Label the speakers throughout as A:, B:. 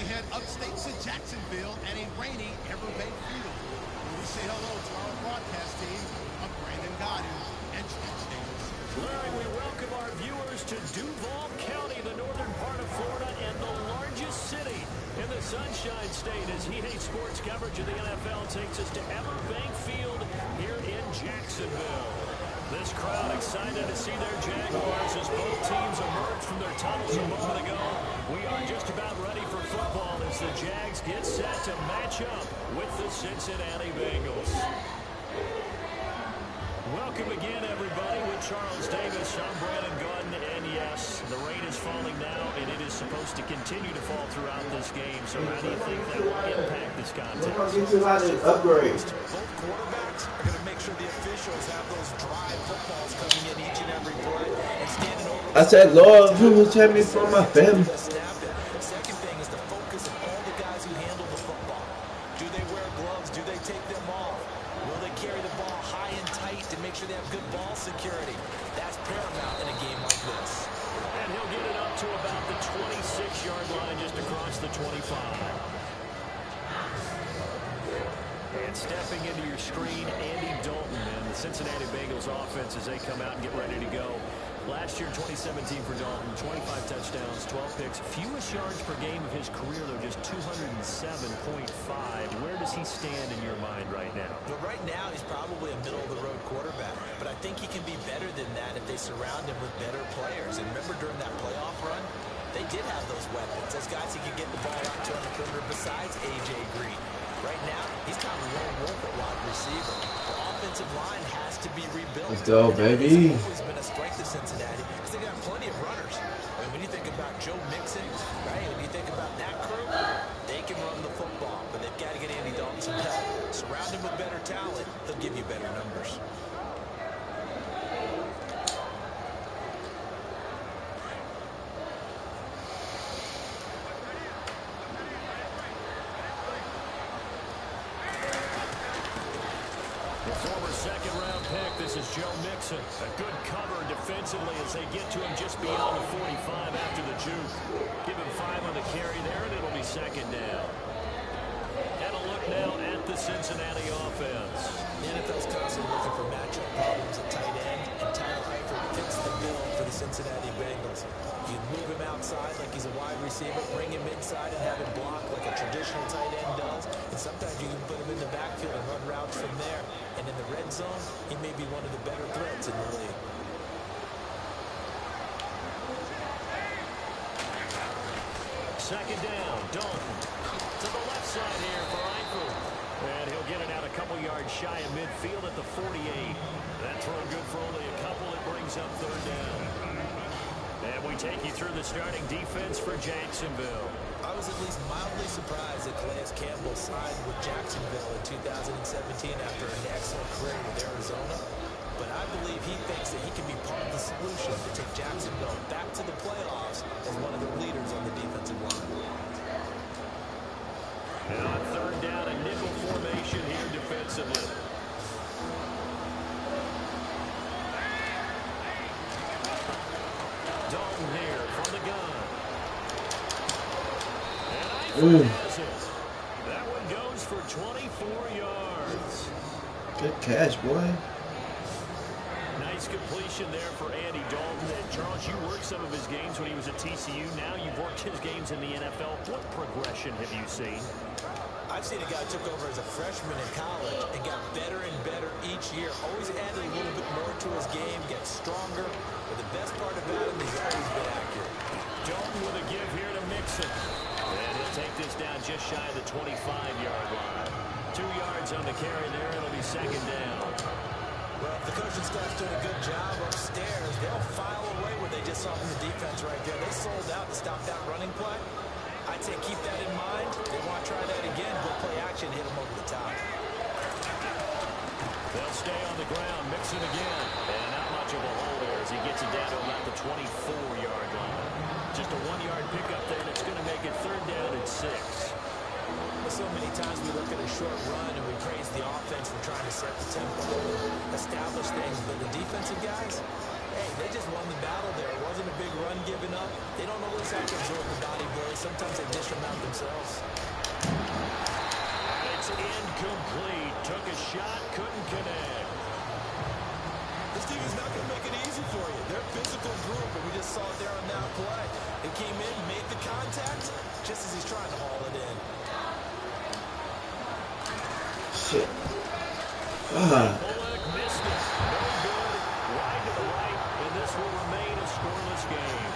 A: head upstate to Jacksonville at a rainy Everbank Field. We say hello to our broadcast team of Brandon Goddard and George Davis.
B: Larry, we welcome our viewers to Duval County, the northern part of Florida, and the largest city in the Sunshine State, as EA Sports coverage of the NFL takes us to Everbank Field here in Jacksonville. This crowd excited to see their Jaguars as both teams emerged from their tunnels a moment ago. We are just about ready for football as the Jags get set to match up with the Cincinnati Bengals. Welcome again, everybody, with Charles Davis. I'm Brandon Gunn, and yes, the rain is falling now, and it is supposed to continue to fall throughout this game. So how do you think that will impact this contest?
C: Upgrades.
D: Both quarterbacks are going to make sure the officials have those dry footballs coming in each and every play and standing over.
C: I said, Lord, who will take me from my family?
D: Second thing is the focus of all the guys who handle the football. Do they wear gloves? Do they take them off? Will they carry the ball high and tight to make sure they have good ball security? That's paramount in a game like this.
B: And he'll get it up to about the 26-yard line, just across the 25. And stepping into your screen, Andy Dalton and the Cincinnati Bengals offense as they come out and get ready to go. Last year, 2017 for Dalton, 25 touchdowns, 12 picks, fewest yards per game of his career, though, just 207.5. Where does he stand in your mind right now?
D: Well, right now, he's probably a middle-of-the-road quarterback, but I think he can be better than that if they surround him with better players. And remember, during that playoff run, they did have those weapons. Those guys he could get the ball out to on the perimeter besides A.J. Green. Right now, he's kind of a lone wolf at wide receiver. The offensive line has to be rebuilt.
C: Let's go, baby.
D: It's always been a strength of Cincinnati because they got plenty of runners. I mean, when you think about Joe Mixon, right? When you think about that crew, they can run the football, but they've got to get Andy Dalton some help. Surround him with better talent, he'll give you better numbers.
B: Second-round pick, this is Joe Mixon. A good cover defensively as they get to him just beyond the 45 after the juke. Give him 5 on the carry there, and it'll be second down. And a look now at the Cincinnati offense.
D: The NFL's constantly looking for matchup problems at tight end, and Tyler Eifert fits the bill for the Cincinnati Bengals. You move him outside like he's a wide receiver, bring him inside and have him block like a traditional tight end does, and sometimes you can put him in the backfield and run routes from there. And in the red zone, he may be one of the better threats in the league.
B: Second down, Dalton to the left side here for Eifert. And he'll get it out a couple yards shy of midfield at the 48. That throw good for only a couple. It brings up third down. And we take you through the starting defense for Jacksonville.
D: I was at least mildly surprised that Calais Campbell signed with Jacksonville in 2017 after an excellent career with Arizona. But I believe he thinks that he can be part of the solution to take Jacksonville back to the playoffs as one of the leaders on the defensive line.
B: And on third down, a nickel formation here defensively. Dalton here from the gun. And Eifert has it. That one goes for 24 yards.
C: Good catch, boy.
B: Nice completion there for Andy Dalton. And Charles, you worked some of his games when he was at TCU. Now you've worked his games in the NFL. What progression have you seen?
D: I've seen a guy who took over as a freshman in college and got better and better each year. Always added a little bit more to his game, gets stronger. But the best part about him is he's always been accurate.
B: Dalton with a give here to Mixon. And he'll take this down just shy of the 25-yard line. 2 yards on the carry there. It'll be second down.
D: Well, if the coaching staff's doing a good job upstairs, they'll file away what they just saw from the defense right there. They sold out to stop that running play. I'd say keep that in mind. They want to try that again. Go play action, hit them over the top.
B: They'll stay on the ground. Mixon again. And not much of a hole there as he gets it down to about the 24-yard line. Just a 1-yard pickup there that's going to make it third down and 6.
D: So many times we look at a short run and we praise the offense for trying to set the tempo and establish things. But the defensive guys, hey, they just won the battle there. It wasn't a big run given up. They don't always have to absorb the body blows sometimes they dish them out themselves.
B: It's incomplete. Took a shot, couldn't connect.
D: This team is not going to make it easy for you. They're a physical group, and we just saw it there on that play. He came in, made the contact, just as he's trying to haul it in.
C: Shit.
B: Bullock missed it. No good. Wide to the right, and this will remain a scoreless game.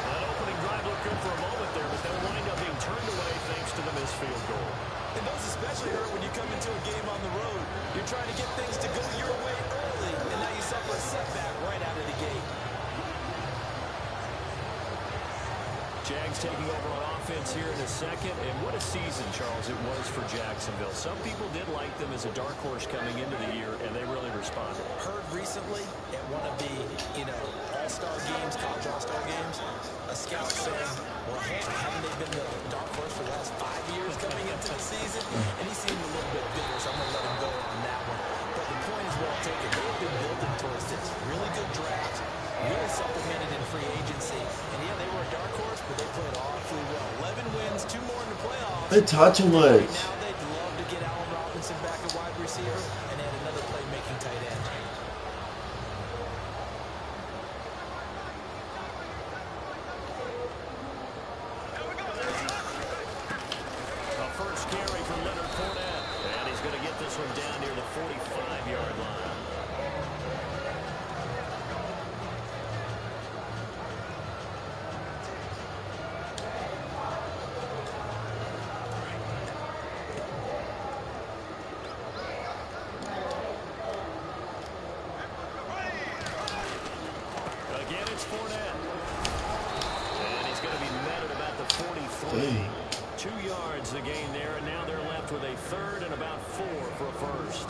B: That opening drive looked good for a moment there, but they'll wind up being turned away thanks to the missed field goal.
D: And those especially hurt when you come into a game on the road. You're trying to get things to go your way early, and now you suffer a setback right out of the gate.
B: Jags taking over on offense here in a second, and what a season, Charles, it was for Jacksonville. Some people did like them as a dark horse coming into the year, and they really responded.
D: Heard recently at one of the, all-star games, college all-star games, a scout said, well, hey, haven't they been the dark horse for the last 5 years coming into the season? And he seemed a little bit bitter, so I'm going to let him go on that one. But the point is well taken. They've been building towards this. Really good draft, really supplemented in free agency. And, yeah, they were a dark horse, but they played awfully well. 11 wins, 2 more in the playoffs.
C: They taught too much.
D: Now they'd love to get Allen Robinson back at wide receiver and add another playmaking tight end.
B: A first carry for Leonard Fournette, and he's going to get this one down near the 45-yard line. Again, it's Fournette. And he's going to be met at about the 43. 2 yards the gain there, and now they're left with a third and about 4 for a first.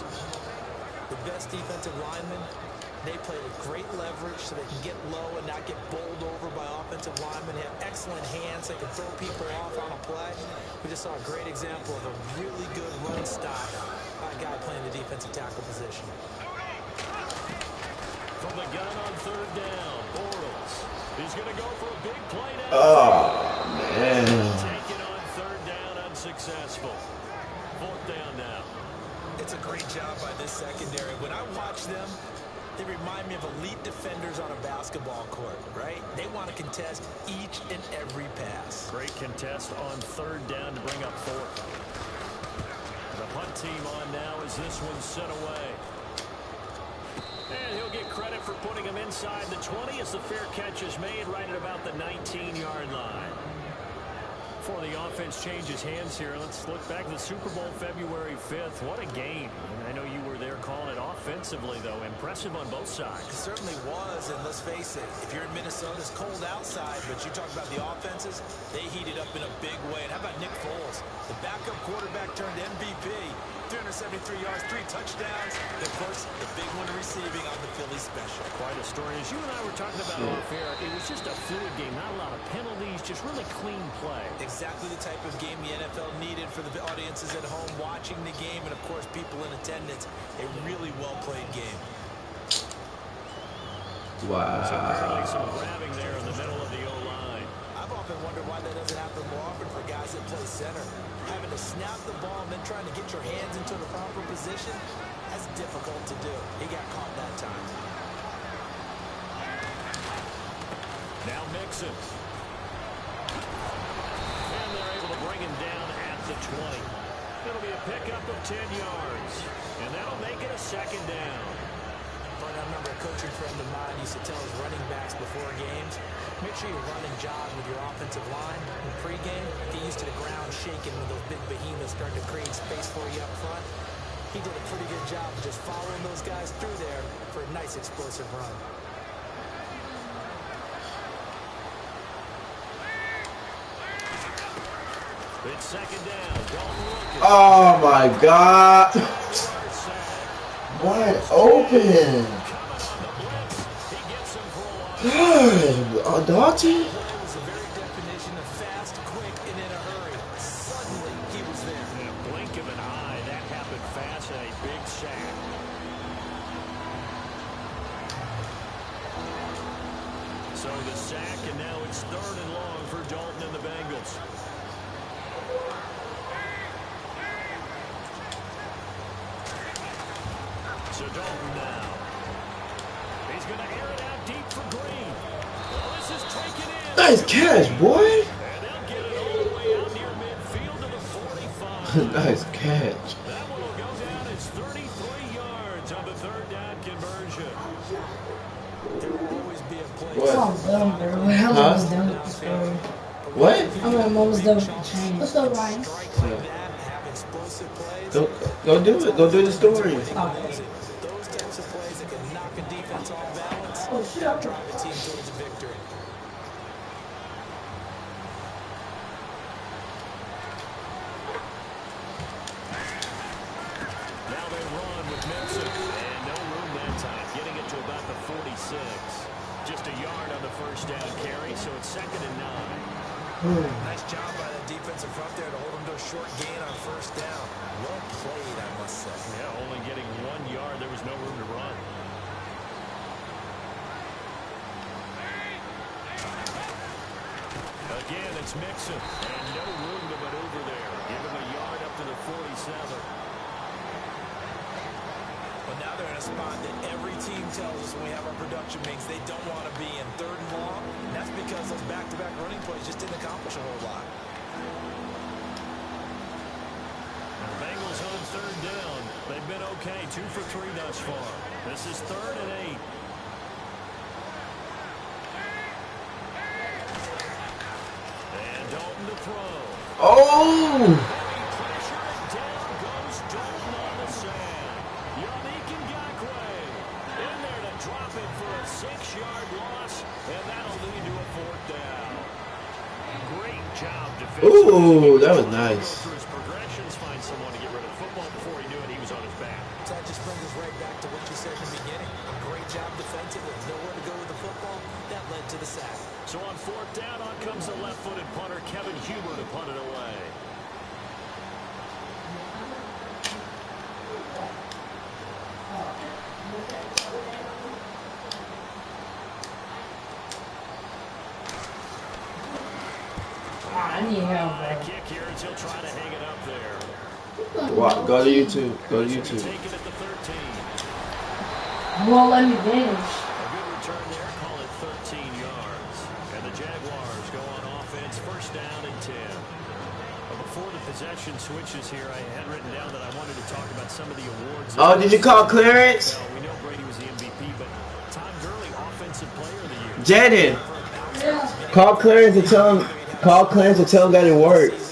D: The best defensive linemen, they play with great leverage so they can get low and not get bowled over by offensive linemen. They have excellent hands. They can throw people off on a play. We just saw a great example of a really good run stop by a guy playing the defensive tackle position.
B: From the gun on third down, Bortles. He's going to go for a big play down.
C: Oh, man.
B: Take it on third down, unsuccessful. Fourth down now.
D: It's a great job by this secondary. When I watch them, they remind me of elite defenders on a basketball court, right? They want to contest each and every pass.
B: Great contest on third down to bring up fourth. The punt team on now as this one's sent away. And he'll get credit for putting him inside the 20 as the fair catch is made right at about the 19-yard line. Before the offense changes hands here, let's look back at the Super Bowl February 5th. What a game. I know you were there calling it offensively, though. Impressive on both sides.
D: It certainly was, and let's face it, if you're in Minnesota, it's cold outside, but you talk about the offenses, they heated up in a big way. And how about Nick Foles, the backup quarterback turned MVP, 373 yards, 3 touchdowns, and of course, the big one receiving on the Philly special.
B: Quite a story. As you and I were talking about off air, it was just a fluid game, not a lot of penalties, just really clean play.
D: Exactly the type of game the NFL needed for the audiences at home watching the game, and of course, people in attendance. A really well-played game.
C: Wow.
B: So apparently some grabbing there in the middle of the O-line.
D: I've often wondered why that doesn't happen more often for guys that play center. Having to snap the ball and then trying to get your hands into the proper position, that's difficult to do. He got caught that time.
B: Now Mixon. And they're able to bring him down at the 20. It'll be a pickup of 10 yards. And that'll make it a second down.
D: I remember a coaching friend of mine used to tell his running backs before games, make sure you run and jog with your offensive line in pregame. Get used to the ground shaking when those big behemoths start to create space for you up front. He did a pretty good job of just following those guys through there for a nice explosive run.
B: It's second down.
C: Oh my God. Wide open. God, Dalton.
D: It was the very definition of fast, quick, and in a hurry. Suddenly, he was there.
B: In a blink of an eye, that happened fast and a big sack. So the sack, and now it's third and long for Dalton and the Bengals. So Dalton now. He's going to air it out deep for Green. Well, this is taken in.
C: Nice catch, boy.
B: And they'll get it all the way out near midfield to the 45.
C: Nice catch.
B: That one will go down as 33 yards on the third down conversion.
D: There will always be a place.
C: What?
E: I'm done, bro. I'm almost done with the story.
C: What?
E: I'm almost done with the chain. What's up, Ryan?
C: Go do it. Go do the story.
D: Those types of plays that can knock a defense off balance, drive a team towards a victory.
B: Now they run with Mixon. And no room that time. Getting it to about the 46. Just a yard on the first down carry, so it's 2nd and 9.
D: Nice job by the defensive front there to hold them to a short gain on first down. Well played, I must say.
B: Yeah, only getting 1 yard. There was no room to run. Again, it's Mixon. And no room to maneuver there. Give him a yard up to the 47.
D: But now they're in a spot that every team tells us when we have our production meetings they don't want to be in, 3rd and long. And that's because those back-to-back running plays just didn't accomplish a whole lot.
B: The Bengals on 3rd down. They've been okay. 2 for 3 thus far. This is 3rd and 8. And Dalton to throw.
C: Oh!
B: Pressure and down goes Dalton on the sand. Yannick Ngakoue in there to drop it for a 6-yard loss, and that'll lead to a 4th down. Great job defensively.
C: Ooh, that was nice.
B: Through his progressions, find someone to get rid of the football. Before he knew it, he was on his back.
D: So that just brings us right back to what you said in the beginning. A great job defensively. Nowhere to go with the football. That led to the sack.
B: So on 4th down, on comes the left-footed punter, Kevin Huber, to punt it away.
E: I need help, bro.
B: Kick here as he'll try to hang it up there.
C: What? Go to YouTube. Go to YouTube.
B: Take it at the 13.
E: You won't let me finish.
B: A good return there, call it 13 yards. And the Jaguars go on offense, 1st down and 10. Before the possession switches here, I had written down that I wanted to talk about some of the awards.
C: Oh, did you call clearance?
B: Well, we know Brady was the MVP, but Todd Gurley, Offensive Player of the Year.
C: Jaden, call clearance and tell him. Call clearance and tell him that it worked.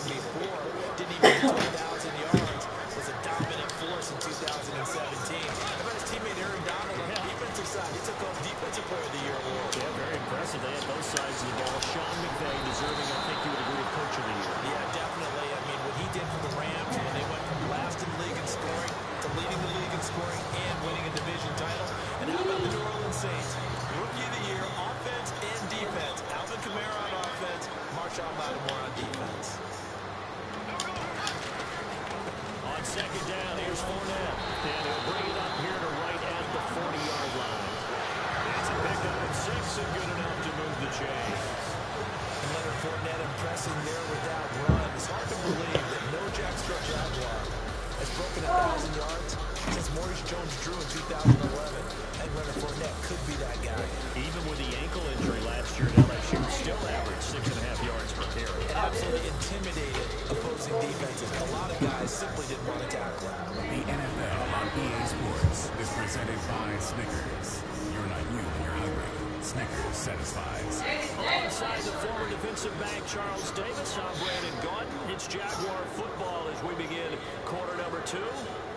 C: It's Jaguar football as we begin quarter number 2,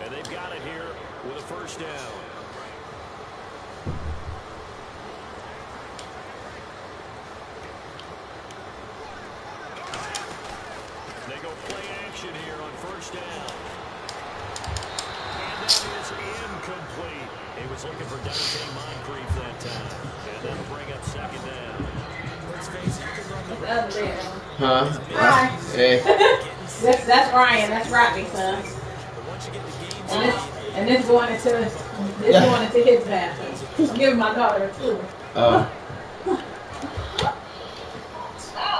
C: and they've got it here with a 1st down. They go play action here on 1st down. And that is incomplete. He was looking for Dante Moncrief that time. And that'll bring up 2nd down.
D: Let's face it, you can run the
E: Other than,
C: Huh?
E: Hi.
C: Hey.
E: That's Ryan. That's Rodney, son. And this going into his bathroom. I'm giving my daughter a tour.
C: Oh.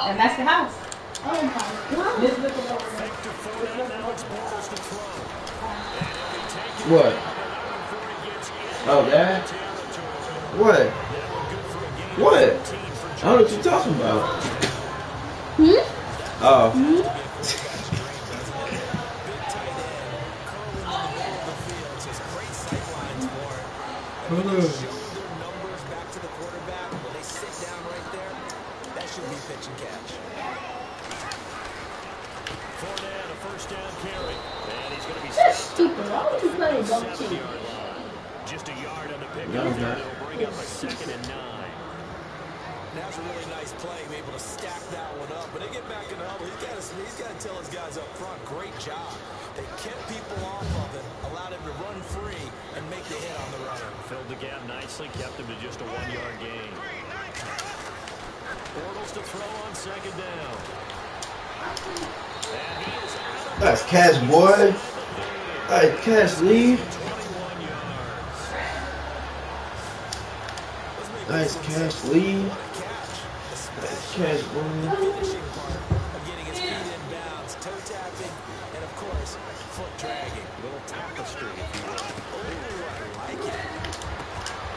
E: And that's the house. Oh my God. This looking over there.
B: Fake to Fournette, now it's Bortles to throw. And he'll be taken
C: What?
B: before he gets
F: Oh, that? What? What? I don't know what you're talking about. Oh.
D: Should be pitch and catch.
B: Fournette, a first down carry. And he's going to be
E: That's stupid. Why would you play a double team?
B: Just a yard on the pickup.
F: No,
B: They'll bring up a 2nd and 9.
D: That's a really nice play, able to stack that one up. But they get back in the huddle. He's got to tell his guys up front, great job. They kept people off of it, allowed him to run free and make the hit on the runner.
B: Filled the gap nicely, kept him to just a 1-yard gain. Bortles to throw on 2nd down. And he is out of
F: Nice catch, boy. Nice catch, Lee.
B: 21 yards.
F: Nice catch, Lee. Nice catch, boy.
D: Finishing part of getting his feet in bounds, toe tapping, and of course, foot dragging.
B: A little tapestry, if you will.
D: Ooh, I like it.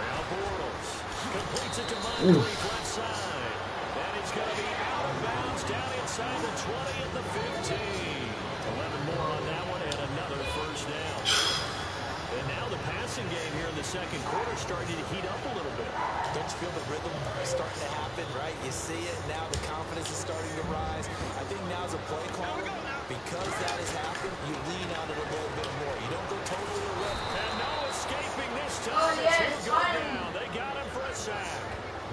B: Now Bortles completes it to Moncrief left side. And he's going to be out of bounds down inside the 20 at the 15. 11 more on that one and another first down. And now the passing game here in the second quarter starting to heat up a little bit.
D: Don't you feel the rhythm starting to happen, right? You see it, now the confidence is starting to rise. I think now's a play call. Because that has happened, you lean on it a little bit more. You don't go totally away.
B: And no escaping this time. It's go down. They got him for a sack.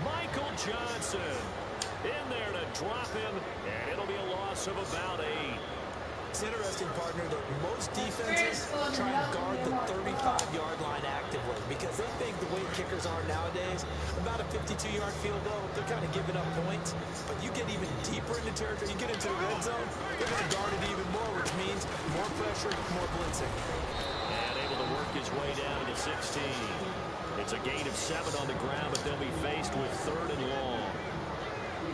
B: Michael Johnson in there to drop him, and it'll be a loss of about 8.
D: It's interesting, partner, that most defenses try and guard the 35-yard line actively because they think the way kickers are nowadays, about a 52-yard field goal, they're kind of giving up points. But you get even deeper into territory, you get into the red zone, they're going to guard it even more, which means more pressure, more blitzing.
B: And able to work his way down to 16. It's a gain of 7 on the ground, but they'll be faced with 3rd and long.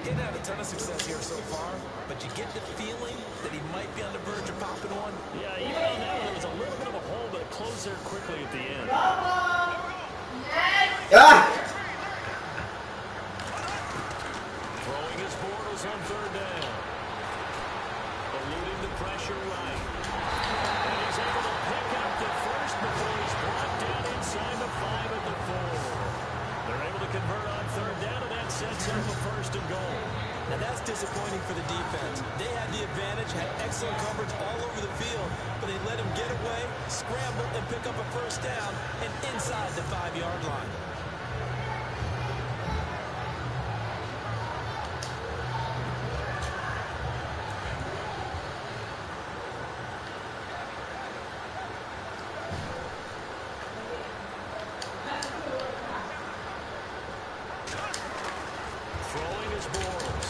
D: Didn't have a ton of success here so far, but you get the feeling that he might be on the verge of popping one.
B: Yeah, even on that one, there was a little bit of a hole, but it closed there quickly at the end. Throwing his Bortles on 3rd down. Eluding the pressure right. And he's able to pick up the first before he's brought down inside the 5 at the 4. They're able to convert on 3rd down, and that sets up a 1st and goal.
D: Now that's disappointing for the defense. They had the advantage, had excellent coverage all over the field, but they let him get away, scramble, and pick up a 1st down and inside the 5-yard line.
B: Throwing his Bortles.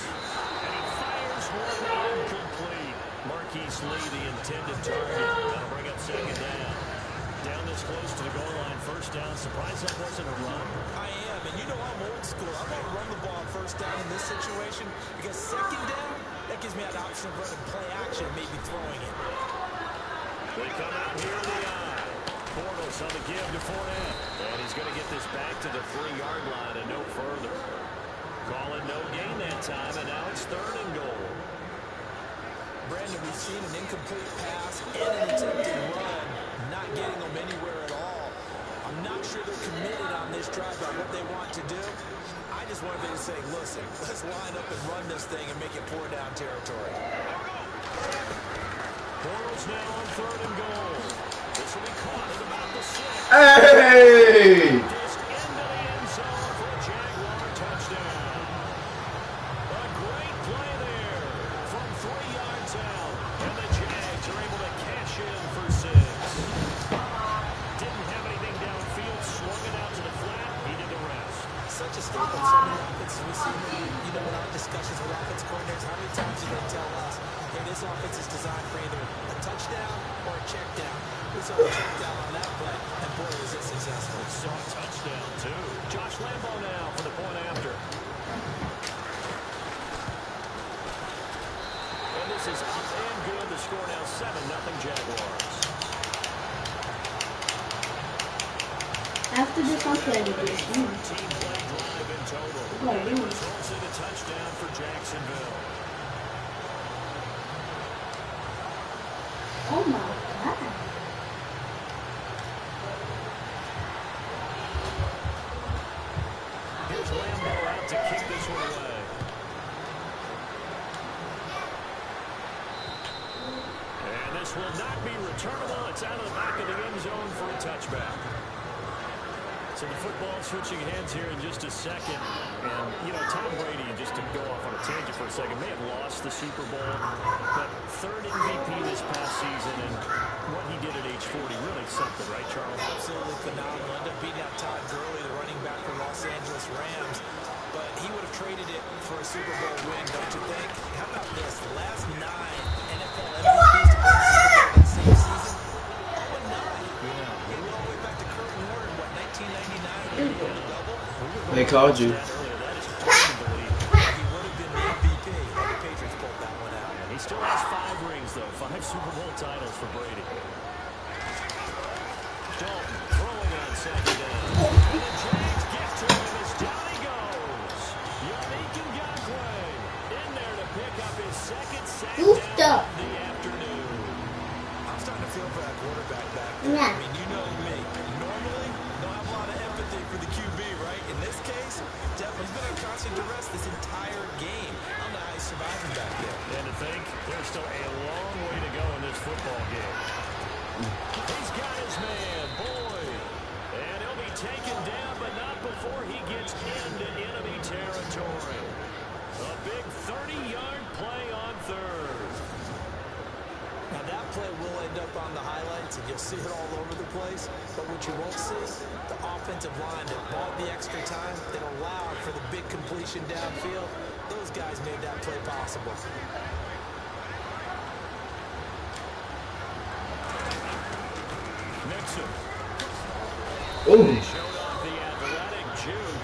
B: And he fires one incomplete. Marquise Lee, the intended target. That'll bring up 2nd down. Down this close to the goal line. 1st down. Surprised that wasn't a run.
D: I am, and you know I'm old school. I want to run the ball on 1st down in this situation because 2nd down, that gives me an option of running play action, maybe throwing it.
B: They come out here in the eye. Bortles on the give to Fournette. And he's going to get this back to the 3-yard line and no further. Calling no gain that time, and now it's 3rd and goal.
D: Brandon, we've seen an incomplete pass and an attempted run, not getting them anywhere at all. I'm not sure they're committed on this drive about what they want to do. I just wanted them to say, listen, let's line up and run this thing and make it 4-down territory.
B: Bortles now on 3rd and goal. This will be caught at about the 6.
F: Hey!
B: This into the end zone for a Jaguar touchdown. A great play there from 3 yards out. And the Jags are able to cash in for 6. Didn't have anything downfield, swung it out to the flat. He did the rest.
D: Such a staple of so many offenses we see, you know, in our discussions with offense coordinators, how many times do they tell us, hey, this offense is designed for either a touchdown or a check down. We saw a check down on that play, and boy, was it successful.
B: Saw a touchdown, too. Josh Lambo now for the point after. And this is up and good. The score now 7-0 Jaguars.
E: After this, I'm playing with this.
C: 13 play drive in total.
E: Like,
C: And it results in a touchdown for Jacksonville.
E: oh my God.
C: Here's Lambo out to kick this one away. And this will not be returnable. It's out of the back of the end zone for a touchback. So the football switching hands here in just a second. And, you know, Tom Brady, just to go off on a tangent for a second, may have lost the Super Bowl, but third MVP this past season, and what he did at age 40, really something, right, Charles?
D: Absolutely phenomenal. Ended up beating out Todd Gurley, the running back for Los Angeles Rams. But he would have traded it for a Super Bowl win, don't you think? How about this? The last 9 NFL MVPs to win the Super Bowl that same season? All but 9. Yeah. He went all the way back to Kurt Warner in, what, 1999? He won the double.
F: They called you.
C: That is hard to believe.
D: He would have been the MVP had the Patriots pulled that one out.
C: He still has 5 rings, though. 5 Super Bowl titles for Brady. Dalton throwing on second down. And the Jags get to him as down he goes. Yannick Ngakoue in there to pick up his second sack down of the afternoon.
D: I'm starting to feel for that quarterback back there.
E: Yeah.
D: I mean, you know me. Normally, don't have a lot of empathy for the QB, right? In this case, definitely been under constant duress this entire game. I don't know how he's surviving back there.
C: And to think, there's still a long way to go in this football game. He's got his man, Boyd. And he'll be taken down, but not before he gets into enemy territory. A big 30-yard play on third.
D: Now, that play will end up on the highlights, and you'll see it all over the place. But what you won't see, the offensive line that bought the extra time, that allowed for the big completion downfield. Those guys made that play possible.
C: Nixon.
F: Ooh.
C: They showed off the athletic juke.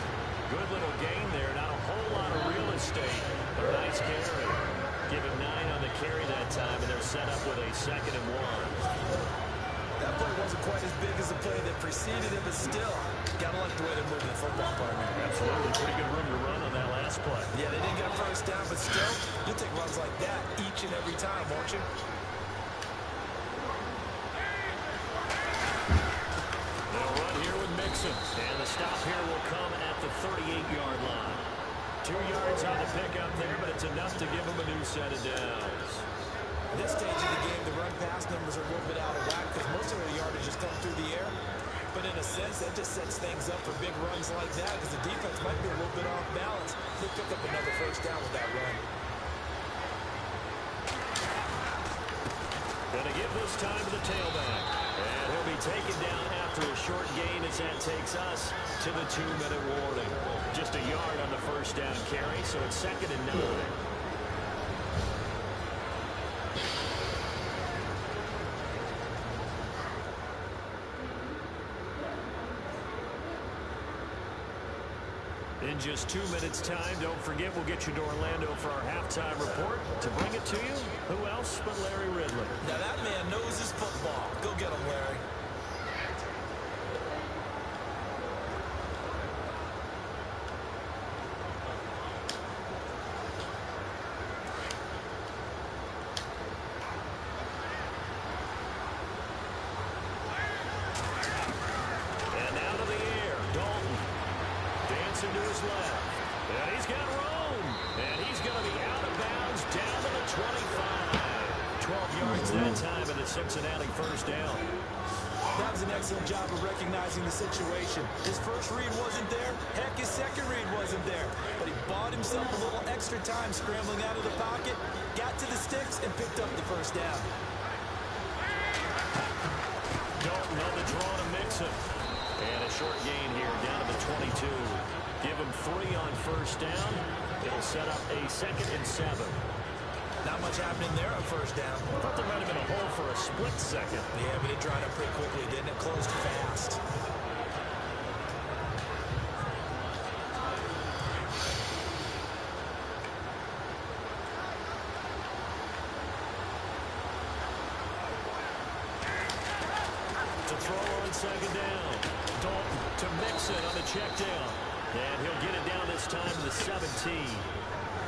C: Good little gain there. Not a whole lot of real estate, but a nice carry. Give him 9 on the carry that time, and they're set up with a 2nd and 1.
D: That play wasn't quite as big as the play that preceded it, but still, gotta like the way they're moving the football, partner.
C: Absolutely. Pretty good room to run on that last play.
D: Yeah, they didn't get a first down, but still, you'll take runs like that each and every time, won't you?
C: They'll run here with Mixon. And the stop here will come at the 38-yard line. 2 yards on the pickup there, but it's enough to give them a new set of downs.
D: This stage of the game, the run-pass numbers are a little bit out of whack because most of their yardage is come through the air. But in a sense, that just sets things up for big runs like that because the defense might be a little bit off balance. They pick up another first down with that run.
C: Gonna give this time to the tailback. And he'll be taken down after a short gain as that takes us to the 2-minute warning. Just a yard on the first down carry, so it's 2nd and 9. In just 2 minutes' time, don't forget, we'll get you to Orlando for our halftime report. To bring it to you, who else but Larry Ridley?
D: Now that man knows his football. Go get him, Larry.
C: And out of the air, Dalton. Dancing to his left. And he's got room. And he's going to be out of bounds down to the 25. 12 yards that time in the Cincinnati first down.
D: That was an excellent job of recognizing the situation. His first read wasn't there. Heck, his second read wasn't there. But he bought himself a little extra time scrambling out of the pocket, got to the sticks, and picked up the first down.
C: Dalton on the draw to Mixon. And a short gain here down to the 22. Give him 3 on first down. It'll set up a 2nd and 7.
D: Not much happening there on first down.
C: Thought there might have been a hole for a split second.
D: Yeah, but it dried up pretty quickly, didn't it? Closed fast.
C: To throw on second down.
B: Dalton to Mixon on the check down. And he'll get it down this time to the 17.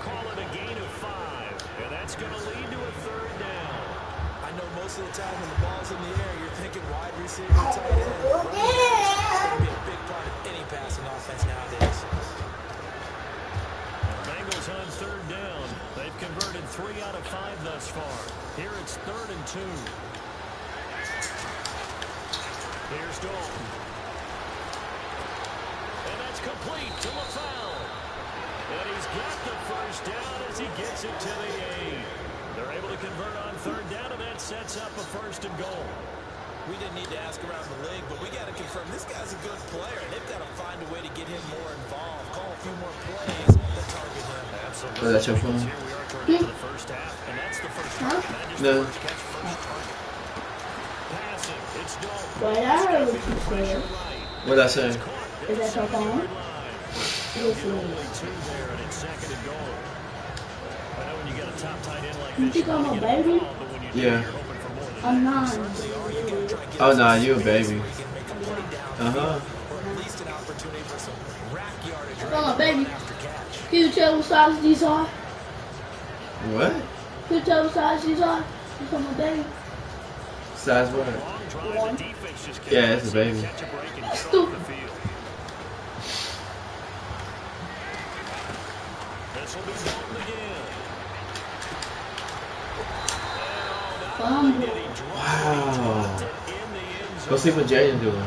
B: Call it a gain of 5. And that's going to lead to a third down.
D: I know most of the time when the ball's in the air, you're thinking wide receiver, tight end. It's going to be a big part of any passing offense nowadays.
B: Bengals on third down. They've converted 3 out of 5 thus far. Here it's 3rd and 2. Here's Dalton. And that's complete to LaFell. And he's got the first down as he gets it to the 8. They're able to convert on third down, and that sets up a 1st and goal.
D: We didn't need to ask around the league, but we got to confirm this guy's a good player. They've got to find a way to get him more involved, call a few more plays that target him.
B: Absolutely.
F: Oh, that's your phone?
B: Here we are toward the end of the first half, and that's the first target. Not just the first catch, first target. Passing, it's Dalton.
G: But I heard what you said.
F: What did I say?
G: Is that your phone?
B: Yes, only 2 there, and it's 2nd and goal. I know when you get a top tight end like
G: You
B: this,
G: think I'm a baby?
B: but when you do,
F: Yeah.
B: you're hoping for more than
G: I'm
B: that.
G: 9.
F: Oh, nah, you a baby.
D: Or at least an opportunity for some rack yardage
G: Oh,
D: right
G: baby.
D: after catch.
G: Can you tell what size these are?
F: What?
G: Can you tell what size these are? These are my baby.
F: Size what?
B: Long drive, the defense just
F: Yeah, it's a baby.
B: catch a break and get off
G: Stupid.
B: the field. This will be Dalton again.
G: Fumble.
F: Wow. Go see what Jaden doing.
D: The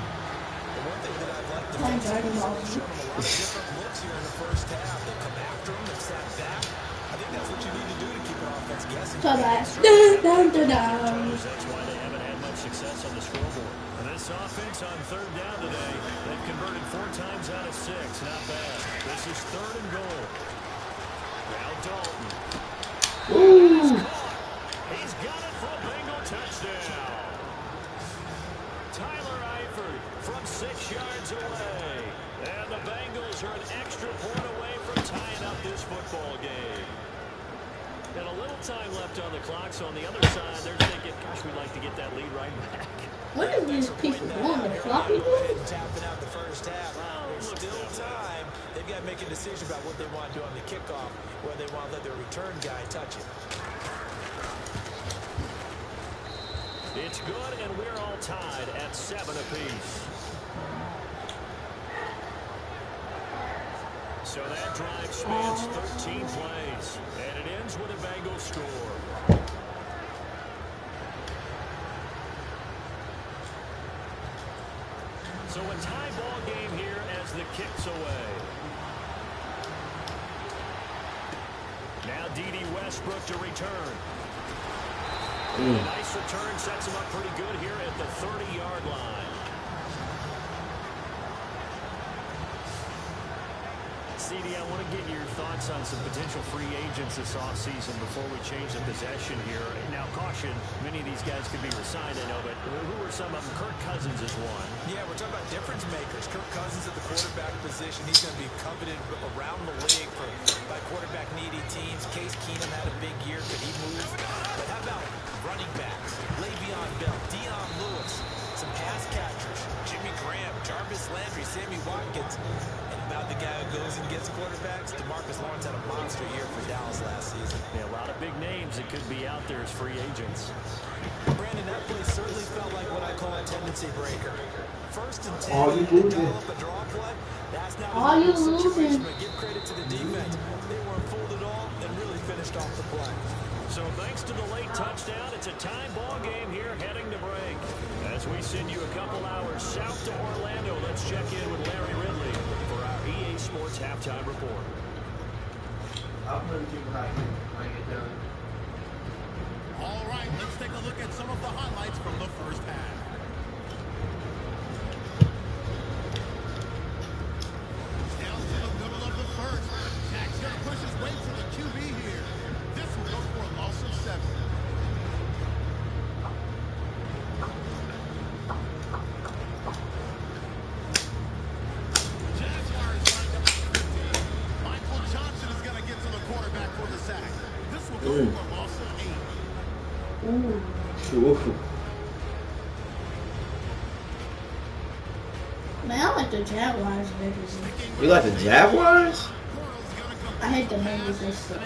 D: one thing that I've liked
G: Playing
D: defensively
G: Dragon
D: is
G: Ball.
D: they've shown a lot of different looks here in the first half. They come after him, they've sat back. I think that's what you need to do to keep an offense guessing.
G: So that. Dun, dun, dun, dun.
B: That's why they haven't had much success on the scoreboard. And this offense on third down today, they've converted 4 times out of 6. Not bad. This is 3rd and goal. Now Dalton.
F: Ooh.
B: He's got it for a Bengal touchdown. Tyler Eifert from 6 yards away. And the Bengals are an extra point away from tying up this football game. And a little time left on the clock, so on the other side, they're thinking, gosh, we'd like to get that lead right back.
G: What is these people doing? The floppy
D: And
G: ones?
D: tapping out the first half. There's still time. They've got to make a decision about what they want to do on the kickoff, whether they want to let their return guy touch it.
B: It's good, and we're all tied at 7 apiece. So that drive spans 13 plays, and it ends with a Bengals score. So a tie ball game here as the kick's away. Now D.D. Westbrook to return. A nice return, sets him up pretty good here at the 30-yard line. CD, I want to get your thoughts on some potential free agents this offseason before we change the possession here. Now, caution, many of these guys could be resigned, I know, but who are some of them? Kirk Cousins is one.
D: Yeah, we're talking about difference makers. Kirk Cousins at the quarterback position. He's going to be coveted around the league by quarterback-needy teams. Case Keenum had a big year. Could he move? But how about running backs? Le'Veon Bell, Dion Lewis, some pass catchers. Jimmy Graham, Jarvis Landry, Sammy Watkins. And about the guy who goes and gets quarterbacks, DeMarcus Lawrence had a monster year for Dallas last season.
B: Yeah, a lot of big names that could be out there as free agents.
D: Brandon, that play certainly felt like what I call a tendency breaker. 1st and 10,
F: Oh, you losing.
D: dial up a draw play. That's not
G: Oh,
D: a
G: you
D: situation,
G: losing.
D: but give credit to the defense. They weren't fooled at all and really finished off the play.
B: So thanks to the late touchdown, it's a tie ball game here heading to break. As we send you a couple hours south to Orlando, let's check in with Larry Ridley for our EA Sports Halftime Report.
F: I'll put you behind you when I get done.
A: All right, let's take a look at some of the highlights from the first half. Down to the middle of the first. Jack's going to push his way to the QB here. This will go for a loss of 7. Jaguars lined up at 15. Michael Johnson is going to get to the quarterback for the sack. This will go for a loss of 8.
F: Ooh.
G: Man, I like the Jaguars better.
F: You like the Jaguars?
G: I hate the Bengals. They suck.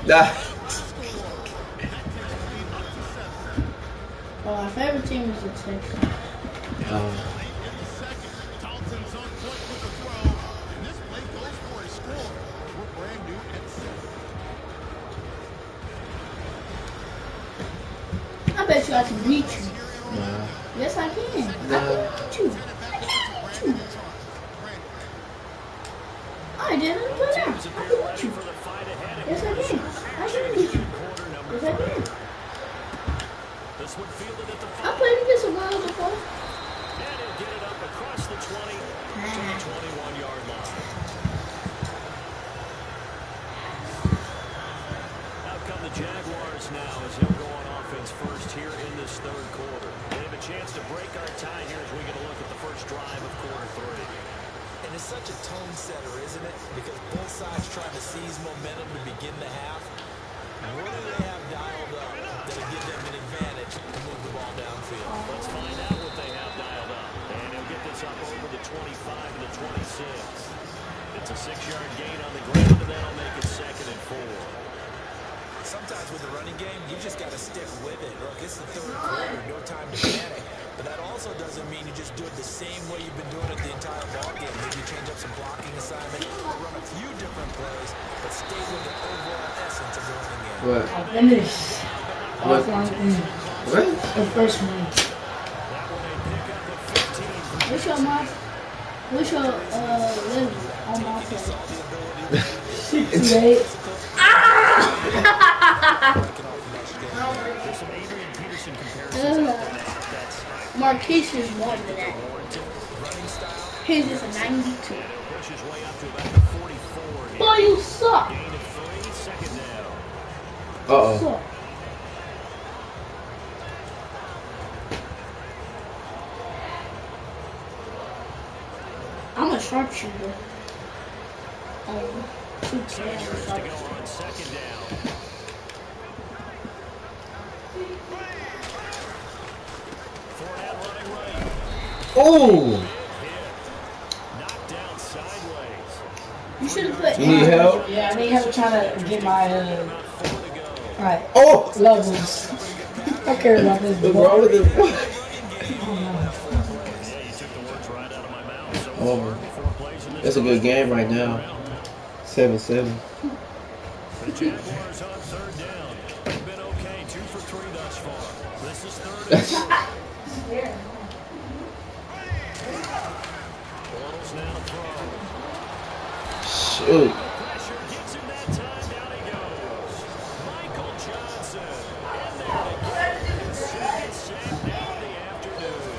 F: Nah.
G: Well, our favorite team is the Texans.
A: Dalton's on point with the throw, and this play goes for a score. We're brand new at 7.
G: I bet you I can beat you.
F: Nah.
G: Yes, I can. I can beat you. I can beat you. I didn't put down. I can beat you. Yes, I can. I can beat you. Yes, I can. I played against a girl before.
B: And he'll get it up across the 20 to the 21-yard line. Out come the Jaguars now as he'll go on offense first here in this third quarter. They have a chance to break our tie here as we get a look at the first drive of quarter 3.
D: And it's such a tone setter, isn't it? Because both sides trying to seize momentum to begin the half. What do they have dialed up that'll give them an advantage to move the ball downfield?
B: Let's find out what they have dialed up. And he'll get this up over the 25 to the 26. It's a 6-yard gain on the ground, and that'll make it 2nd and 4.
D: Sometimes with the running game, you just got to stick with it. Look, it's the third quarter, no time to panic. But that also doesn't mean you just do it the same way you've been doing it the entire ball game. Maybe change up some blocking assignment, run a few different plays, but stay with the overall essence of the running game.
F: What?
E: I finished.
F: What? What?
E: The first one.
G: What's your mom? What's your level on my play?
E: 68.
G: Marquise is more than that. His is a 92. Boy, you suck.
F: Uh-oh.
G: Suck. I'm a sharpshooter. 210 sharpshooter.
B: On 2nd down.
F: Oh!
B: Knocked down sideways.
G: You should have put
F: You need help?
E: Yeah, I need help trying to get my alright,
F: Oh!
E: levels. I care about this.
F: What's wrong with it?
B: Yeah, you took the words right out of my mouth. So
F: Oh.
B: 4 plays in this
F: That's a good game right now. 7-7.
B: The Jaguars on 3rd down. They've been okay, 2 for 3 thus far. This is 3rd and 4. Bortles now to throw.
F: Shoot.
B: Pressure gets him that time. Down he goes. Michael Johnson. And there to get his 2nd sack now in the afternoon.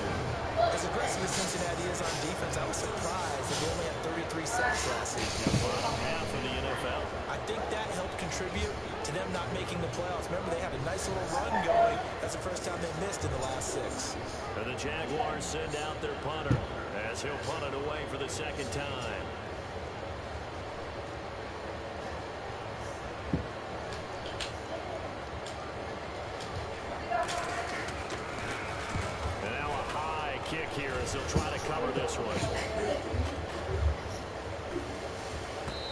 D: As aggressive as Cincinnati is on defense, I was surprised that they only had 33 sacks last season.
B: Bottom half of the NFL.
D: I think that helped contribute to them not making the playoffs. Remember, they had a nice little run going. That's the first time they missed in the last 6.
B: And the Jaguars send out their punter as he'll punt it away for the 2nd time. And now a high kick here as they'll try to cover this one.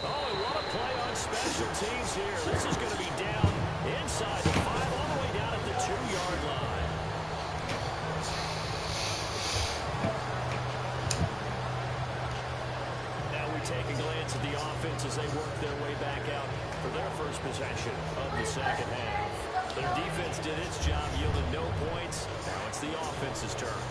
B: Oh, and what a play on special teams here. This is going to be down inside the 5, all the way down at the 2-yard line. Now we take a glance at the offense as they work their way back out for their first possession of the 2nd half. Their defense did its job, yielded no points. Now it's the offense's turn.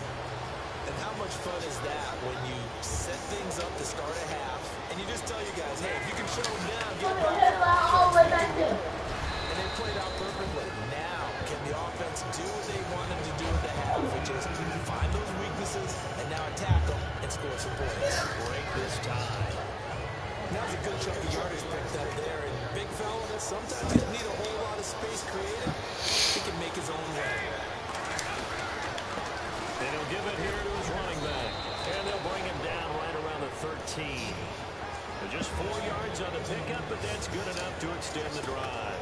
D: And how much fun is that when you set things up to start a half, and you just tell your guys, hey, if you can shut them down, get back. And they played out perfectly. Now, can the offense do what they wanted to do at the half, which is find those weaknesses and now attack them and score some points?
B: Break this tie.
D: That was a good chunk of yardage picked up there. And big fella, sometimes he doesn't need a whole lot of space created. He can make his own way.
B: And he'll give it here to his running back. And they'll bring him down right around the 13. Just 4 yards on the pickup, but that's good enough to extend the drive.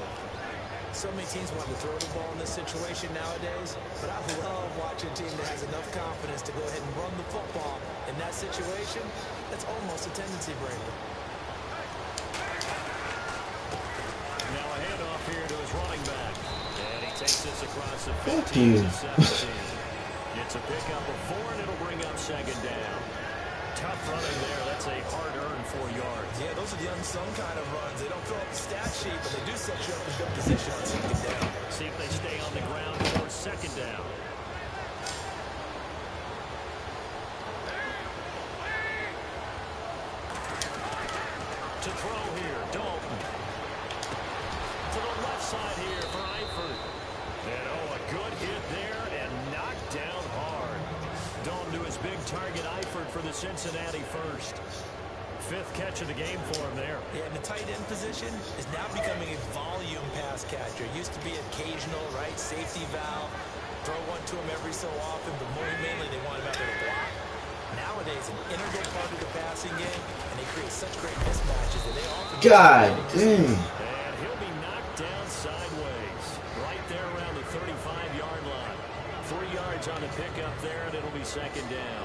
D: So many teams want to throw the ball in this situation nowadays, but I love watching a team that has enough confidence to go ahead and run the football in that situation. That's almost a tendency breaker.
B: Now a handoff here to his running back. And he takes this across the 15 to 17. It's a pickup of 4, and it'll bring up second down. Tough running there. That's a hard-earned 4 yards.
D: Yeah, those are the unsung kind of runs. They don't fill up the stat sheet, but they do set you up in good position on second down.
B: See if they stay on the ground for second down. To throw here, Dalton. To the left side here for Eifert. And a good hit there and knocked down hard. Dalton to his big target, Eifert, for the Cincinnati first. 5th catch of the game for him there.
D: Yeah, and the tight end position is now becoming a volume pass catcher. It used to be occasional, right? Safety valve. Throw one to him every so often, but more mainly they want him out there to block. Nowadays, an integral part of the passing game, and they create such great mismatches that they often...
F: God dang.
B: And he'll be knocked down sideways. Right there around the 35-yard line. 3 yards on the pickup there, and it'll be second down.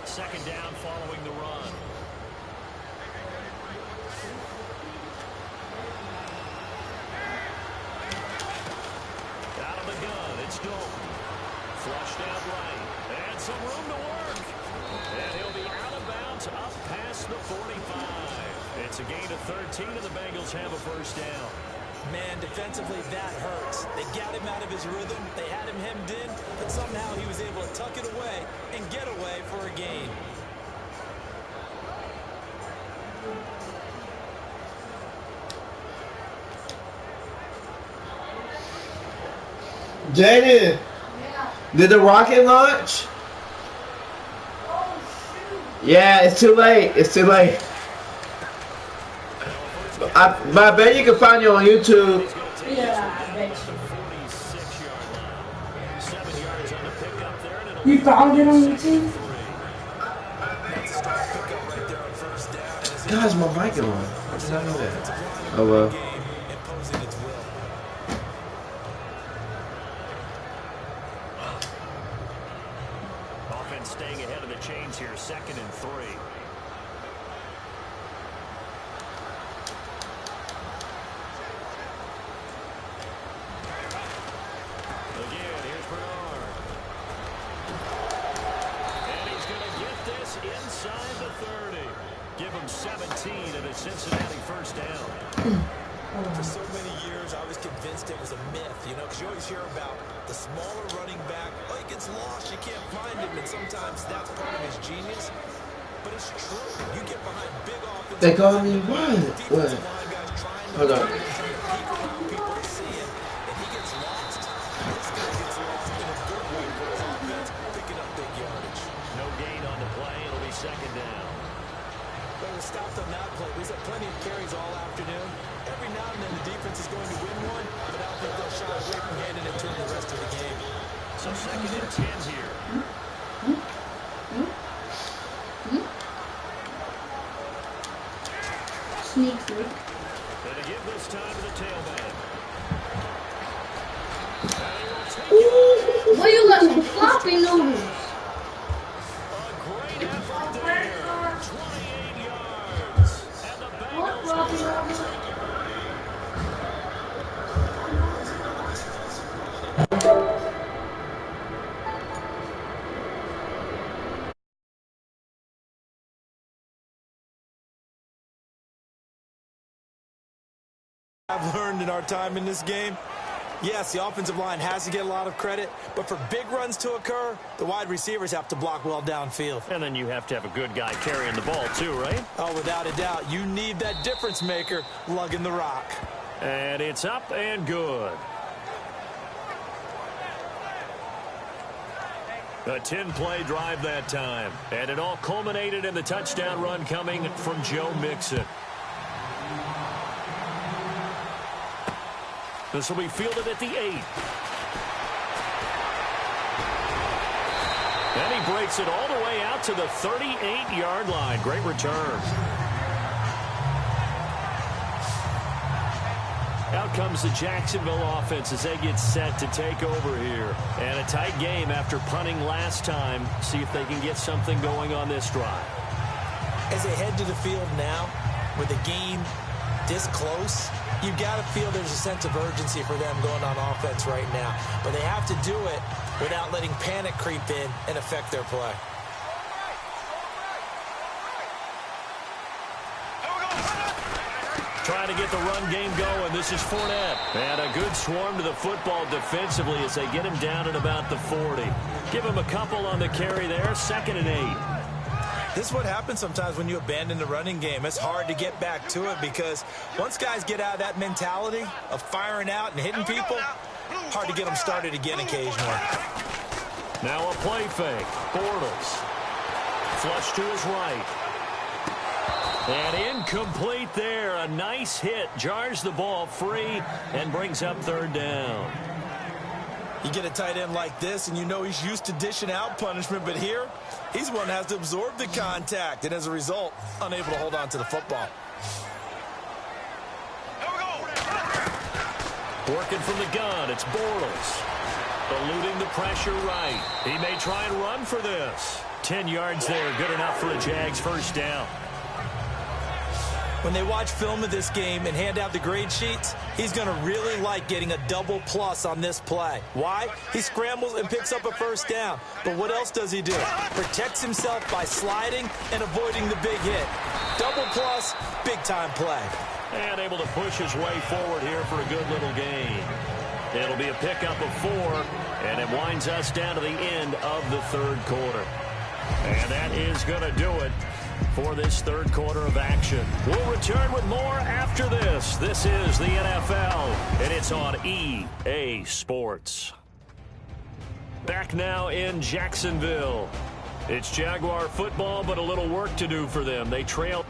B: Second down following the run. Out of the gun, it's Dalton. Flushed out right. And some room to work. And he'll be out of bounds up past the 45. It's a gain of 13, and the Bengals have a first down.
D: Man, defensively, that hurts. They got him out of his rhythm. They had him hemmed in, but somehow he was able to tuck it away and get away for a gain.
F: Jaden, did the rocket launch? Yeah, it's too late. It's too late. I bet you can find you on YouTube.
E: Yeah, I bet you. You found it on YouTube?
F: Guys, my mic on. I did not know that. Oh well.
B: Offense staying ahead of the chains here, 2nd and 3. Inside the 30. Give him 17 and a Cincinnati first down.
D: For so many years, I was convinced it was a myth, you know, because you always hear about the smaller running back. Oh, he gets lost, you can't find him, and sometimes that's part of his genius. But it's true. You get behind big offense.
F: They call me what? What? Hold on.
D: People to see it, and he gets lost. This guy gets lost in a good way for his offense, picking up big yardage.
B: No gain on the play. It'll be second down.
D: But it was stopped on that play. We've had plenty of carries all afternoon. Every now and then the defense is going to win one, but I don't think they'll shy away from handing it to him the rest of the game.
B: So 2nd and 10 here.
G: Sneak through.
B: And to give this time to the tailback.
G: Ooh, boy, you got some floppy noodles.
B: A great effort there. 28 yards. And the Bengals.
D: I've learned in our time in this game, yes, the offensive line has to get a lot of credit, but for big runs to occur, the wide receivers have to block well downfield.
B: And then you have to have a good guy carrying the ball too, right?
D: Oh, without a doubt, you need that difference maker lugging the rock.
B: And it's up and good. A 10-play drive that time. And it all culminated in the touchdown run coming from Joe Mixon. This will be fielded at the 8. And he breaks it all the way out to the 38-yard line. Great return. Out comes the Jacksonville offense as they get set to take over here. And a tight game after punting last time. See if they can get something going on this drive.
D: As they head to the field now, with the game this close, you've got to feel there's a sense of urgency for them going on offense right now. But they have to do it without letting panic creep in and affect their play.
B: Trying to get the run game going. This is Fournette. And a good swarm to the football defensively as they get him down at about the 40. Give him a couple on the carry there. 2nd and 8.
D: This is what happens sometimes when you abandon the running game. It's hard to get back to it because once guys get out of that mentality of firing out and hitting people, hard to get them started again occasionally.
B: Now a play fake. Bortles. Flush to his right. And incomplete there. A nice hit. Jars the ball free and brings up 3rd down.
D: You get a tight end like this, and you know he's used to dishing out punishment, but here, he's one that has to absorb the contact, and as a result, unable to hold on to the football.
B: Working from the gun, it's Bortles. Eluding the pressure right. He may try and run for this. 10 yards there, good enough for a Jags 1st down.
D: When they watch film of this game and hand out the grade sheets, he's going to really like getting a double plus on this play. Why? He scrambles and picks up a 1st down. But what else does he do? Protects himself by sliding and avoiding the big hit. Double plus, big-time play.
B: And able to push his way forward here for a good little gain. It'll be a pickup of 4, and it winds us down to the end of the 3rd quarter. And that is going to do it for this 3rd quarter of action. We'll return with more after this. This is the NFL, and it's on EA Sports. Back now in Jacksonville. It's Jaguar football, but a little work to do for them. They trail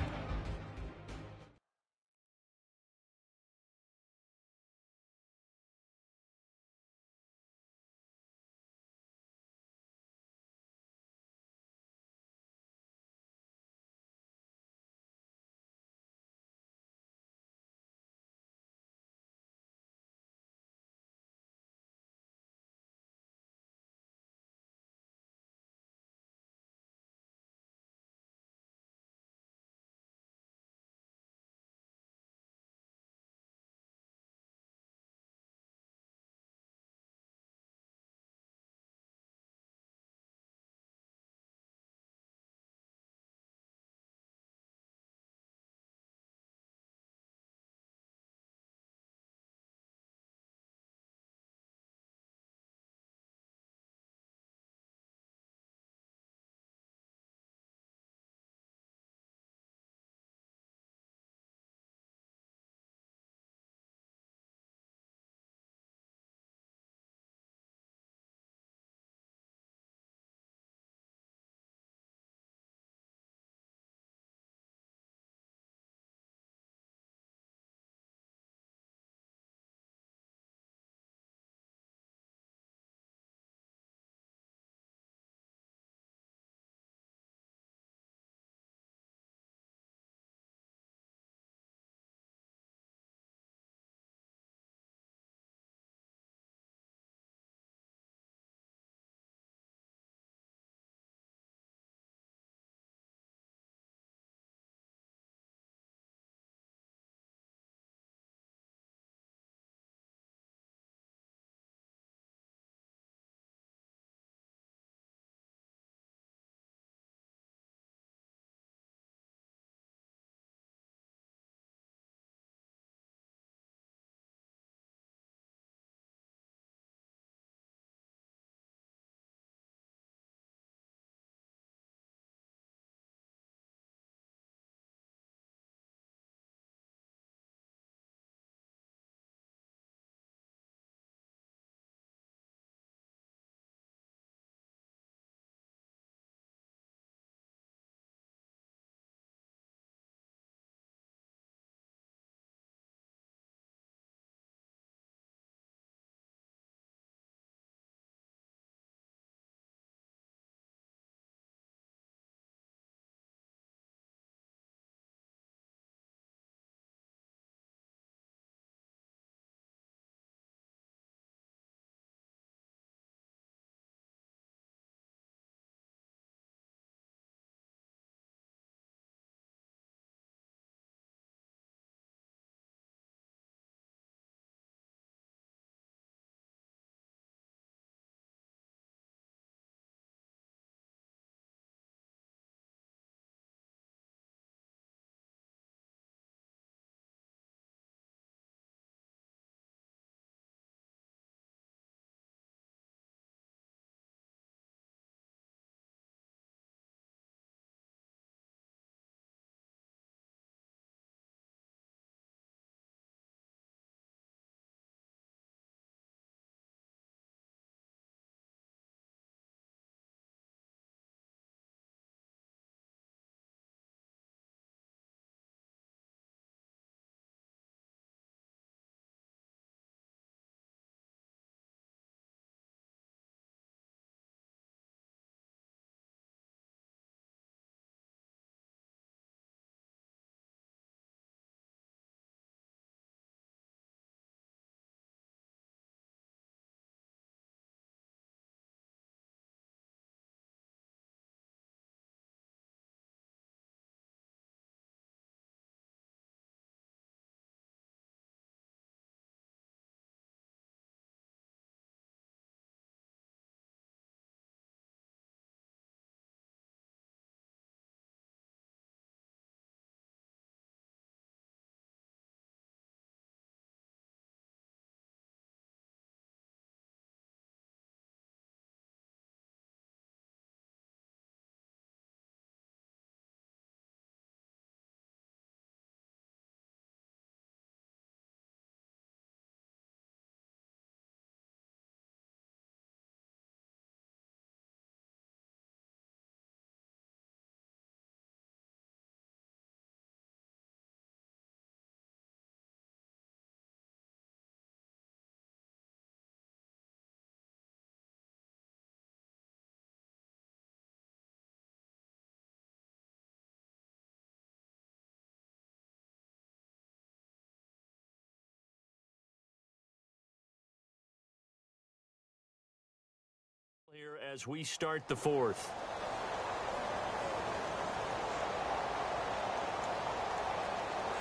B: here as we start the fourth.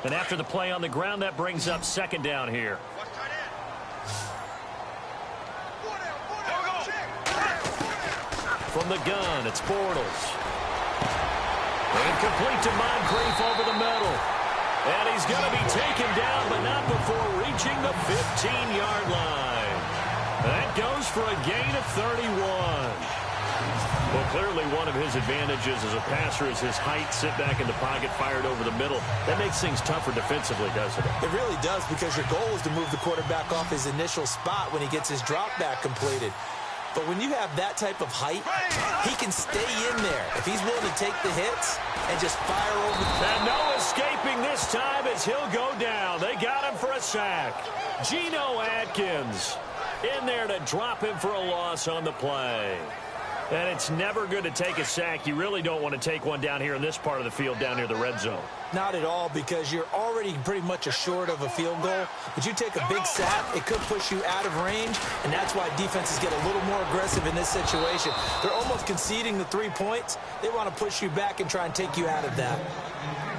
B: And after the play on the ground, that brings up second down here. From the gun, it's Bortles. Incomplete to Moncrief over the middle. And he's going to be taken down, but not before reaching the 15-yard line. That goes for a gain of 31. Well, clearly one of his advantages as a passer is his height, sit back in the pocket, fired over the middle. That makes things tougher defensively, doesn't it?
D: It really does, because your goal is to move the quarterback off his initial spot when he gets his drop back completed. But when you have that type of height, he can stay in there if he's willing to take the hits and just fire over.
B: And no escaping this time as he'll go down. They got him for a sack. Geno Atkins in there to drop him for a loss on the play. And it's never good to take a sack. You really don't want to take one down here in this part of the field, down near the red zone.
D: Not at all, because you're already pretty much short of a field goal. But you take a big sack, it could push you out of range, and that's why defenses get a little more aggressive in this situation. They're almost conceding the 3 points. They want to push you back and try and take you out of that.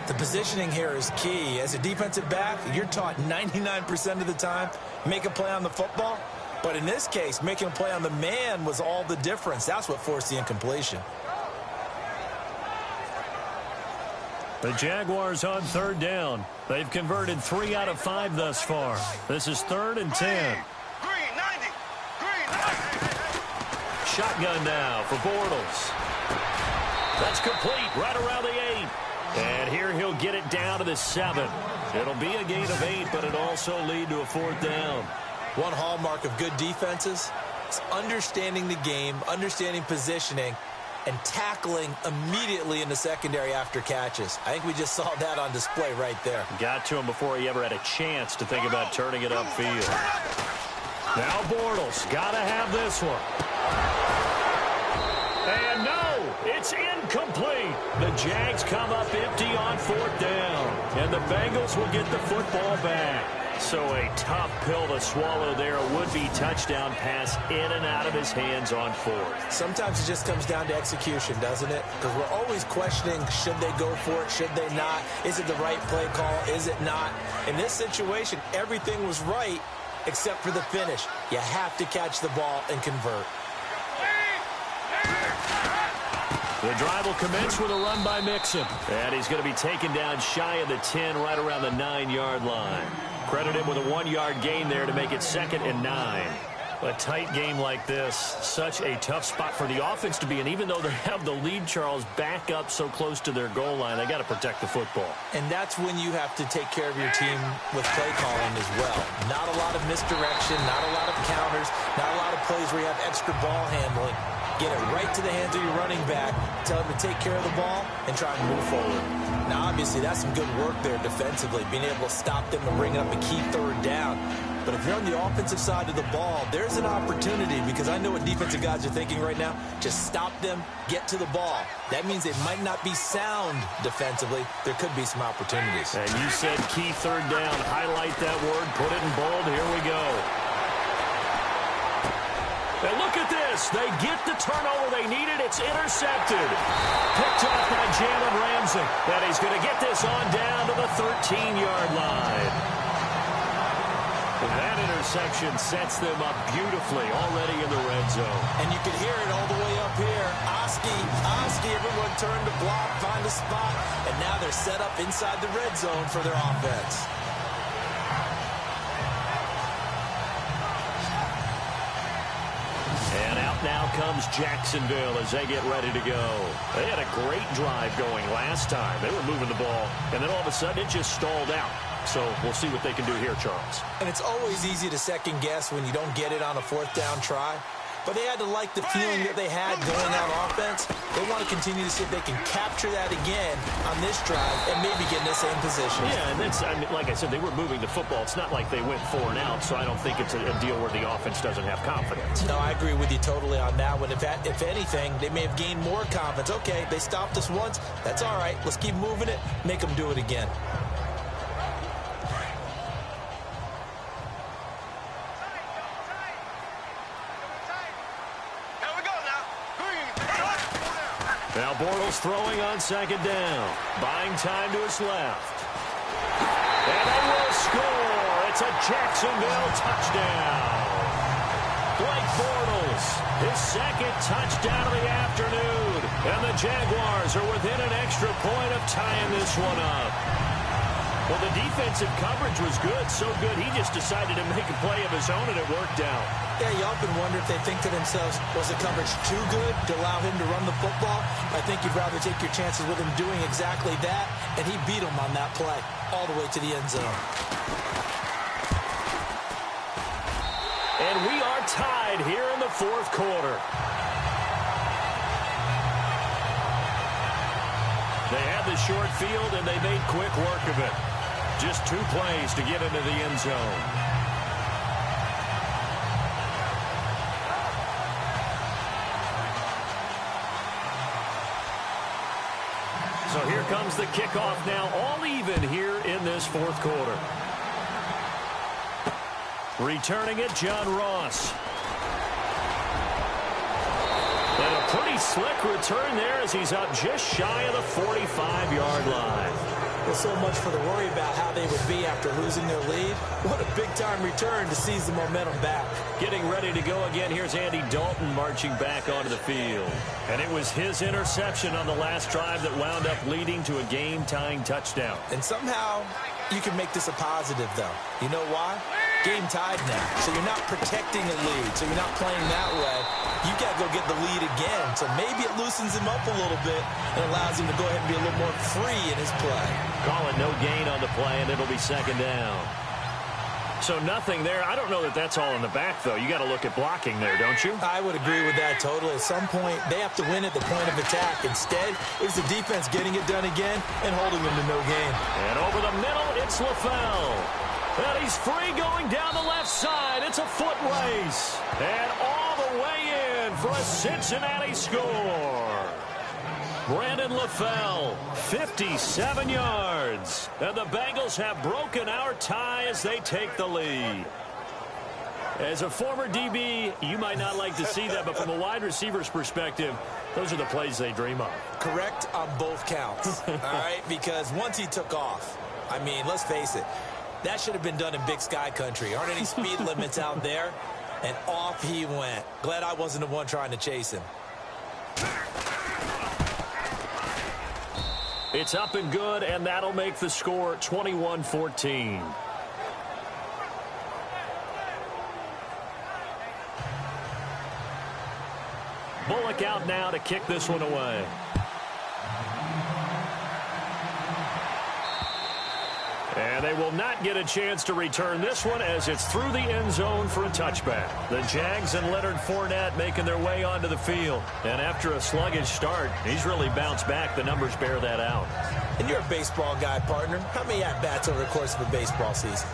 D: The positioning here is key. As a defensive back, you're taught 99% of the time, make a play on the football. But in this case, making a play on the man was all the difference. That's what forced the incompletion.
B: The Jaguars on third down. They've converted 3 out of 5 thus far. This is 3rd and 10. Shotgun now for Bortles. That's complete right around the 8. And here he'll get it down to the 7. It'll be a gain of 8, but it'll also lead to a 4th down.
D: One hallmark of good defenses is understanding the game, understanding positioning, and tackling immediately in the secondary after catches. I think we just saw that on display right there.
B: Got to him before he ever had a chance to think about turning it upfield. Now Bortles, gotta have this one. And no, it's incomplete. The Jags come up empty on 4th down, and the Bengals will get the football back. So a tough pill to swallow there. A would-be touchdown pass in and out of his hands on 4th.
D: Sometimes it just comes down to execution, doesn't it? Because we're always questioning, should they go for it, should they not? Is it the right play call, is it not? In this situation, everything was right except for the finish. You have to catch the ball and convert.
B: The drive will commence with a run by Mixon. And he's going to be taken down shy of the 10, right around the 9-yard line. Credit him with a 1-yard gain there to make it 2nd and 9. A tight game like this, such a tough spot for the offense to be in. Even though they have the lead, Charles, back up so close to their goal line, they got to protect the football.
D: And that's when you have to take care of your team with play calling as well. Not a lot of misdirection, not a lot of counters, not a lot of plays where you have extra ball handling. Get it right to the hands of your running back, tell him to take care of the ball, and try and move forward. Now, obviously, that's some good work there defensively, being able to stop them and bring up a key 3rd down. But if you're on the offensive side of the ball, there's an opportunity, because I know what defensive guys are thinking right now. Just stop them, get to the ball. That means they might not be sound defensively. There could be some opportunities.
B: And you said key 3rd down. Highlight that word, put it in bold. Here we go. And look at this. They get the turnover they needed. It's intercepted. Picked off by Jalen Ramsey. And he's going to get this on down to the 13-yard line. That interception sets them up beautifully already in the red zone.
D: And you can hear it all the way up here. Oski, everyone turned to block, find a spot. And now they're set up inside the red zone for their offense.
B: And out now comes Jacksonville as they get ready to go. They had a great drive going last time. They were moving the ball, and then all of a sudden it just stalled out. So we'll see what they can do here, Charles.
D: And it's always easy to second guess when you don't get it on a 4th down try. But they had to like the feeling that they had going on offense. They want to continue to see if they can capture that again on this drive and maybe get in the same position.
B: Yeah, and that's, I mean, like I said, they were moving the football. It's not like they went 4 and out, so I don't think it's a deal where the offense doesn't have confidence.
D: No, I agree with you totally on that one. If anything, they may have gained more confidence. Okay, they stopped us once. That's all right. Let's keep moving it. Make them do it again.
H: Here we go now.
B: Now Bortles throwing on second down. Buying time to his left. And they will score. It's a Jacksonville touchdown. Blake Bortles, his second touchdown of the afternoon. And the Jaguars are within an extra point of tying this one up. Well, the defensive coverage was good, so good he just decided to make a play of his own, and it worked out.
D: Yeah, you often wonder if they think to themselves, was the coverage too good to allow him to run the football? I think you'd rather take your chances with him doing exactly that, and he beat him on that play all the way to the end zone.
B: And we are tied here in the fourth quarter. They had the short field, and they made quick work of it. Just 2 plays to get into the end zone. So here comes the kickoff now, all even here in this fourth quarter. Returning it, John Ross. And a pretty slick return there as he's up just shy of the 45-yard line.
D: Well, so much for the worry about how they would be after losing their lead. What a big-time return to seize the momentum back.
B: Getting ready to go again. Here's Andy Dalton marching back onto the field. And it was his interception on the last drive that wound up leading to a game-tying touchdown.
D: And somehow you can make this a positive, though. You know why? Game tied now, so you're not protecting a lead, so you're not playing that way. You got to go get the lead again, so maybe it loosens him up a little bit and allows him to go ahead and be a little more free in his play.
B: Calling no gain on the play, and it'll be second down. So nothing there. I don't know that that's all in the back, though. You got to look at blocking there, don't you?
D: I would agree with that totally. At some point, they have to win at the point of attack. Instead, it's the defense getting it done again and holding them to no gain.
B: And over the middle, it's LaFell. And he's free going down the left side. It's a foot race. And all the way in for a Cincinnati score. Brandon LaFell, 57 yards. And the Bengals have broken our tie as they take the lead. As a former DB, you might not like to see that, but from a wide receiver's perspective, those are the plays they dream of.
D: Correct on both counts, all right? Because once he took off, I mean, let's face it, that should have been done in Big Sky country. Aren't any speed limits out there? And off he went. Glad I wasn't the one trying to chase him.
B: It's up and good, and that'll make the score 21-14. Bullock out now to kick this one away. And they will not get a chance to return this one as it's through the end zone for a touchback. The Jags and Leonard Fournette making their way onto the field. And after a sluggish start, he's really bounced back. The numbers bear that out.
D: And you're a baseball guy, partner. How many at-bats over the course of a baseball season?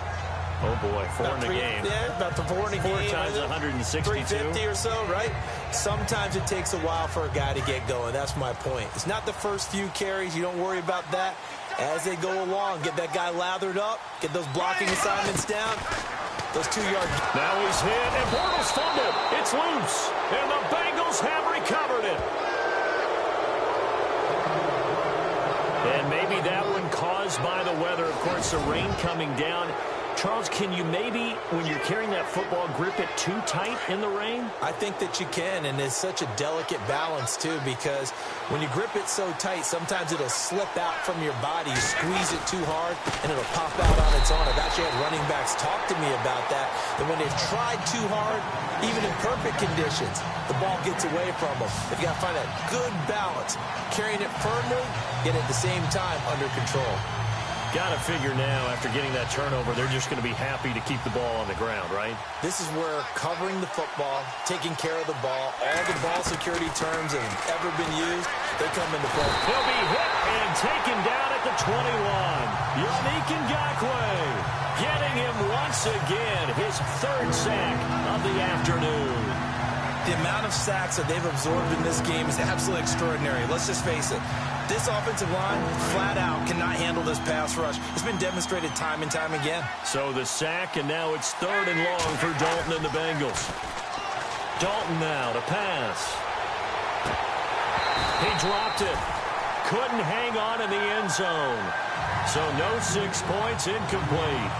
B: Oh, boy, four in the game.
D: Yeah, about the four in the game.
B: 4 times 162.
D: 350 or so, right? Sometimes it takes a while for a guy to get going. That's my point. It's not the first few carries. You don't worry about that. As they go along, get that guy lathered up, get those blocking assignments down. Those 2 yards.
B: Now he's hit, and Bortles fumbled. It's loose, and the Bengals have recovered it. And maybe that one caused by the weather. Of course, the rain coming down. Charles, can you maybe, when you're carrying that football, grip it too tight in the rain?
D: I think that you can, and it's such a delicate balance, too, because when you grip it so tight, sometimes it'll slip out from your body. You squeeze it too hard, and it'll pop out on its own. I've actually had running backs talk to me about that when they've tried too hard, even in perfect conditions, the ball gets away from them. They've got to find that good balance, carrying it firmly, yet at the same time under control.
B: Got to figure now, after getting that turnover, they're just going to be happy to keep the ball on the ground, right?
D: This is where covering the football, taking care of the ball, all the ball security terms that have ever been used, they come into play.
B: He'll be hit and taken down at the 21. Yannick Ngakoue getting him once again, his 3rd sack of the afternoon.
D: The amount of sacks that they've absorbed in this game is absolutely extraordinary. Let's just face it. This offensive line, flat out, cannot handle this pass rush. It's been demonstrated time and time again.
B: So the sack, and now it's 3rd and long for Dalton and the Bengals. Dalton now to pass. He dropped it. Couldn't hang on in the end zone. So no 6 points, incomplete.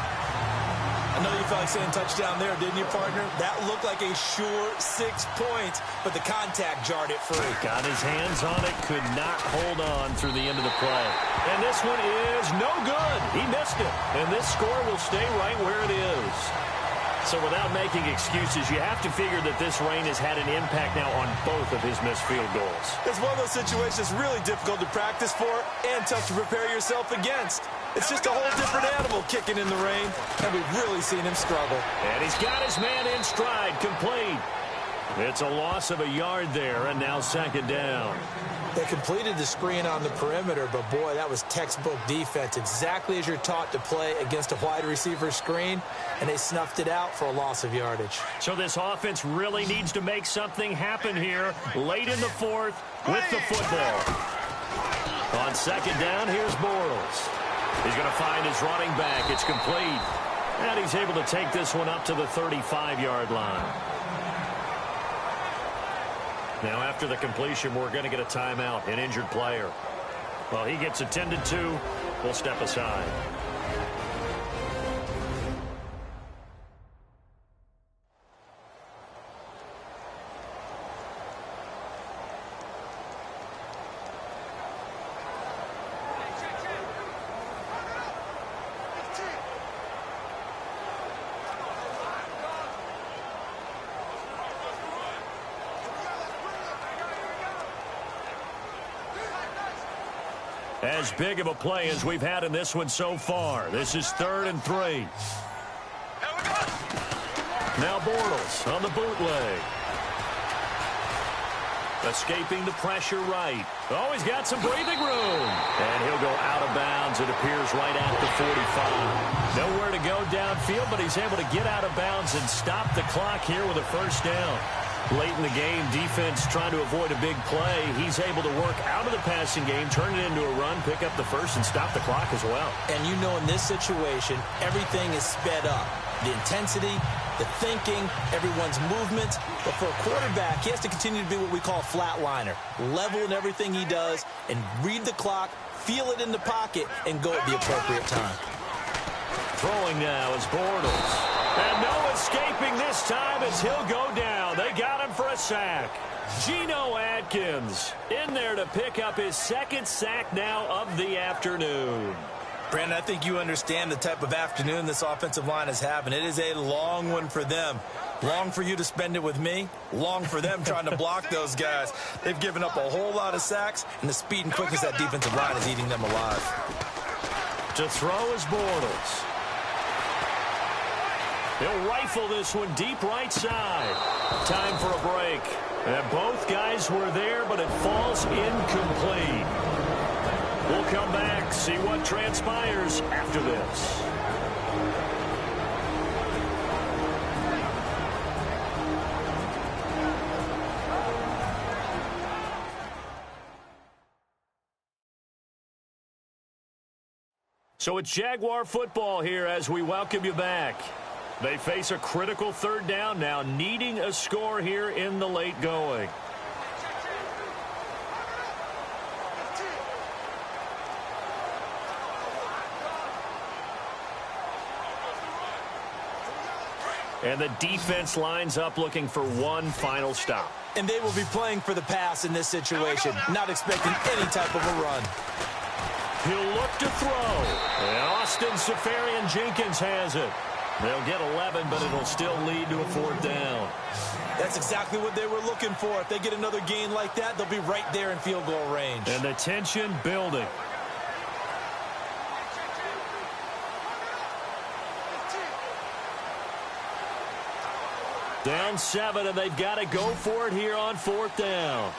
D: I know you felt like saying touchdown there, didn't you, partner? That looked like a sure 6 points, but the contact jarred it free.
B: Got his hands on it, could not hold on through the end of the play. And this one is no good. He missed it. And this score will stay right where it is. So without making excuses, you have to figure that this rain has had an impact now on both of his missed field goals.
D: It's one of those situations really difficult to practice for and tough to prepare yourself against. It's just a whole different animal kicking in the rain, and we've really seen him struggle.
B: And he's got his man in stride, complete. It's a loss of a yard there, and now second down.
D: They completed the screen on the perimeter, but boy, that was textbook defense, exactly as you're taught to play against a wide receiver screen, and they snuffed it out for a loss of yardage.
B: So this offense really needs to make something happen here late in the fourth with the football. On second down, here's Bortles. He's going to find his running back. It's complete. And he's able to take this one up to the 35-yard line. Now, after the completion, we're going to get a timeout, an injured player. Well, he gets attended to. We'll step aside. As big of a play as we've had in this one so far. This is 3rd and 3. Now Bortles on the bootleg. Escaping the pressure right. Oh, he's got some breathing room. And he'll go out of bounds, it appears, right at the 45. Nowhere to go downfield, but he's able to get out of bounds and stop the clock here with a first down. Late in the game, defense trying to avoid a big play. He's able to work out of the passing game, turn it into a run, pick up the first, and stop the clock as well.
D: And you know in this situation, everything is sped up. The intensity, the thinking, everyone's movement. But for a quarterback, he has to continue to be what we call a flatliner. Level in everything he does and read the clock, feel it in the pocket, and go at the appropriate time.
B: Throwing now is Bortles. And no escaping this time as he'll go down. They got him for a sack. Geno Atkins in there to pick up his second sack now of the afternoon.
D: Brandon, I think you understand the type of afternoon this offensive line is having. It is a long one for them. Long for you to spend it with me. Long for them trying to block those guys. They've given up a whole lot of sacks, and the speed and quickness of that defensive line is eating them alive.
B: To throw is Bortles. He'll rifle this one deep right side. Time for a break. And both guys were there, but it falls incomplete. We'll come back, see what transpires after this. So it's Jaguar football here as we welcome you back. They face a critical third down now, needing a score here in the late going. And the defense lines up looking for one final stop.
D: And they will be playing for the pass in this situation, not expecting any type of a run.
B: He'll look to throw. And Austin Seferian-Jenkins has it. They'll get 11, but it'll still lead to a fourth down.
D: That's exactly what they were looking for. If they get another gain like that, they'll be right there in field goal range.
B: And the tension building. Down 7, and they've got to go for it here on fourth down.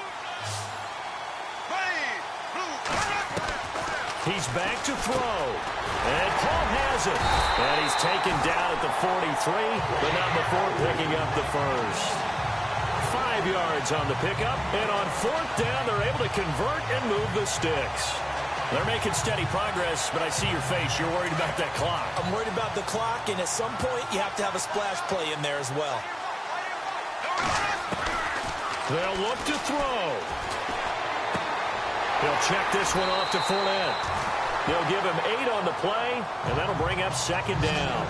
B: He's back to throw. And Paul has it. And he's taken down at the 43, but not before picking up the first. 5 yards on the pickup. And on fourth down, they're able to convert and move the sticks. They're making steady progress, but I see your face. You're worried about that clock.
D: I'm worried about the clock, and at some point, you have to have a splash play in there as well.
B: They'll look to throw. He'll check this one off to Fournette. They'll give him 8 on the play, and that'll bring up second down.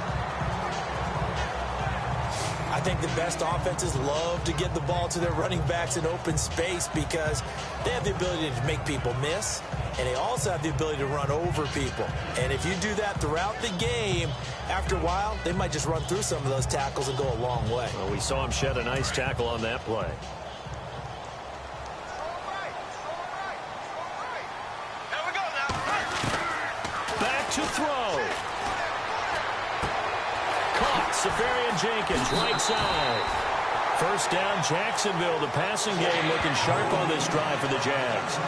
D: I think the best offenses love to get the ball to their running backs in open space because they have the ability to make people miss, and they also have the ability to run over people. And if you do that throughout the game, after a while, they might just run through some of those tackles and go a long way.
B: Well, we saw him shed a nice tackle on that play. To throw. Caught. Safarian Jenkins, right side. First down, Jacksonville. The passing game looking sharp on this drive for the Jags.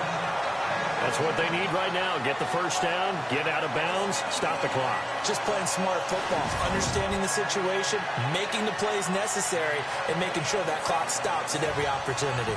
B: That's what they need right now. Get the first down, get out of bounds, stop the clock.
D: Just playing smart football, understanding the situation, making the plays necessary, and making sure that clock stops at every opportunity.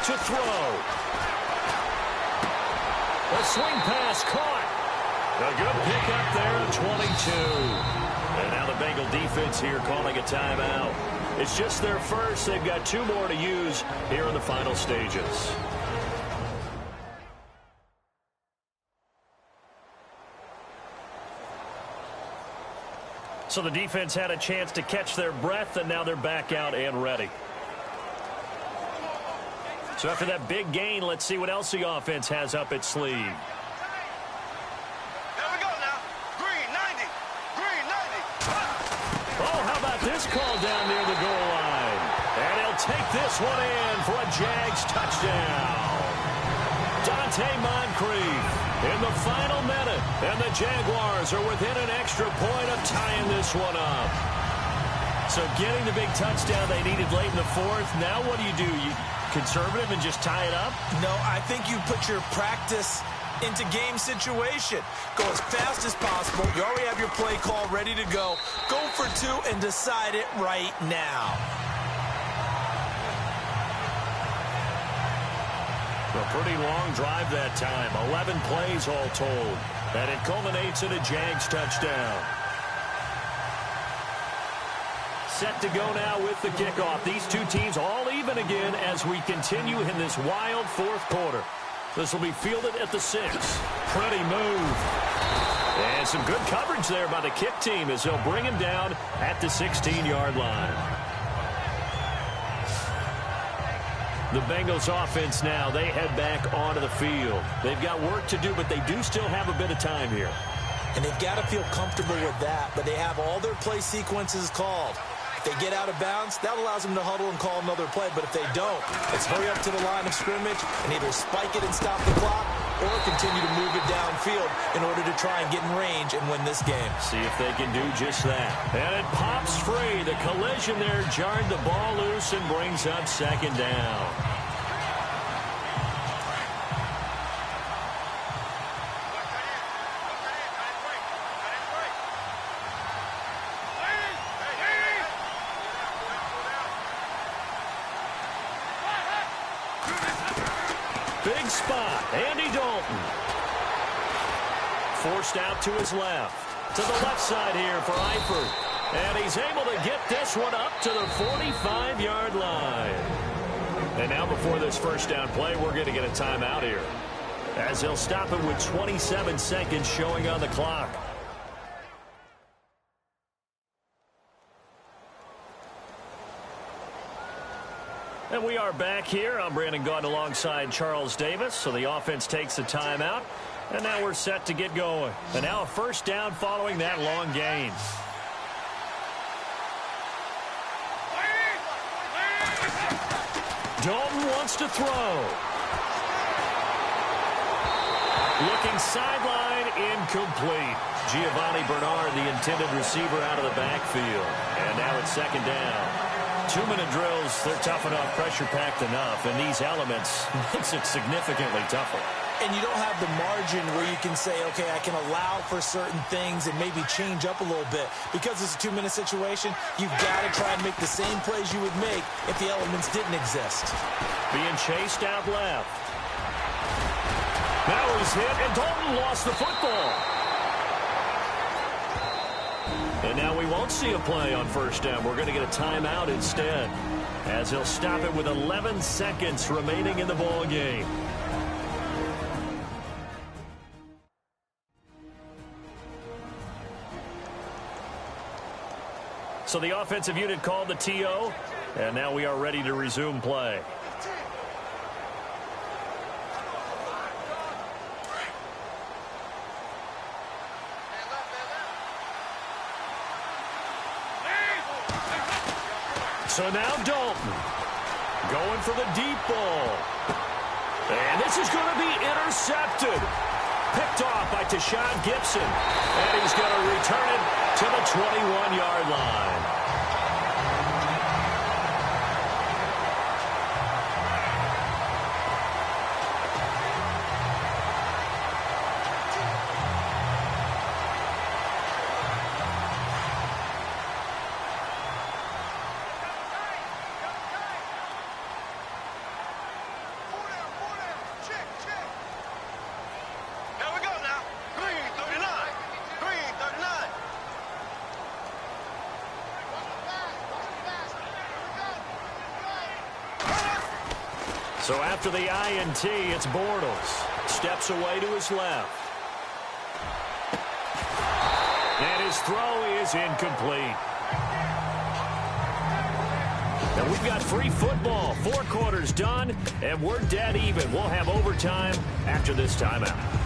B: To throw. The swing pass caught. A good pickup there at 22. And now the Bengal defense here calling a timeout. It's just their first. They've got 2 more to use here in the final stages. So the defense had a chance to catch their breath, and now they're back out and ready. So after that big gain, let's see what else the offense has up its sleeve.
H: There we go now. Green 90. Green 90.
B: Oh, how about this call down near the goal line? And he'll take this one in for a Jags touchdown. Dante Moncrief in the final minute. And the Jaguars are within an extra point of tying this one up. So getting the big touchdown they needed late in the fourth. Now what do? You conservative and just tie it up?
D: No, I think you put your practice into game situation. Go as fast as possible. You already have your play call ready to go. Go for 2 and decide it right now.
B: A pretty long drive that time. 11 plays all told. And it culminates in a Jags touchdown. Set to go now with the kickoff. These 2 teams all even again as we continue in this wild fourth quarter. This will be fielded at the 6. Pretty move. And some good coverage there by the kick team as they'll bring him down at the 16-yard line. The Bengals offense now, they head back onto the field. They've got work to do, but they do still have a bit of time here.
D: And they've got to feel comfortable with that, but they have all their play sequences called. They get out of bounds, that allows them to huddle and call another play. But if they don't, it's hurry up to the line of scrimmage and either spike it and stop the clock or continue to move it downfield in order to try and get in range and win this game.
B: See if they can do just that. And it pops free. The collision there jarred the ball loose and brings up second down. Big spot. Andy Dalton. Forced out to his left. To the left side here for Eifert. And he's able to get this one up to the 45-yard line. And now before this first down play, we're going to get a timeout here, as they'll stop it with 27 seconds showing on the clock. And we are back here. I'm Brandon Gaudin alongside Charles Davis. So the offense takes the timeout. And now we're set to get going. And now a first down following that long gain. Dalton wants to throw. Looking sideline, incomplete. Giovanni Bernard, the intended receiver, out of the backfield. And now it's second down. 2-minute drills, they're tough enough, pressure-packed enough, and these elements makes it significantly tougher.
D: And you don't have the margin where you can say, okay, I can allow for certain things and maybe change up a little bit. Because it's a 2-minute situation, you've got to try and make the same plays you would make if the elements didn't exist.
B: Being chased out left. Now he's hit, and Dalton lost the football. And now we won't see a play on first down. We're going to get a timeout instead, as he'll stop it with 11 seconds remaining in the ball game. So the offensive unit called the TO, and now we are ready to resume play. So now Dalton going for the deep ball. And this is going to be intercepted. Picked off by Tashawn Gibson. And he's going to return it to the 21-yard line. So after the INT, it's Bortles. Steps away to his left. And his throw is incomplete. And we've got free football. 4 quarters done, and we're dead even. We'll have overtime after this timeout.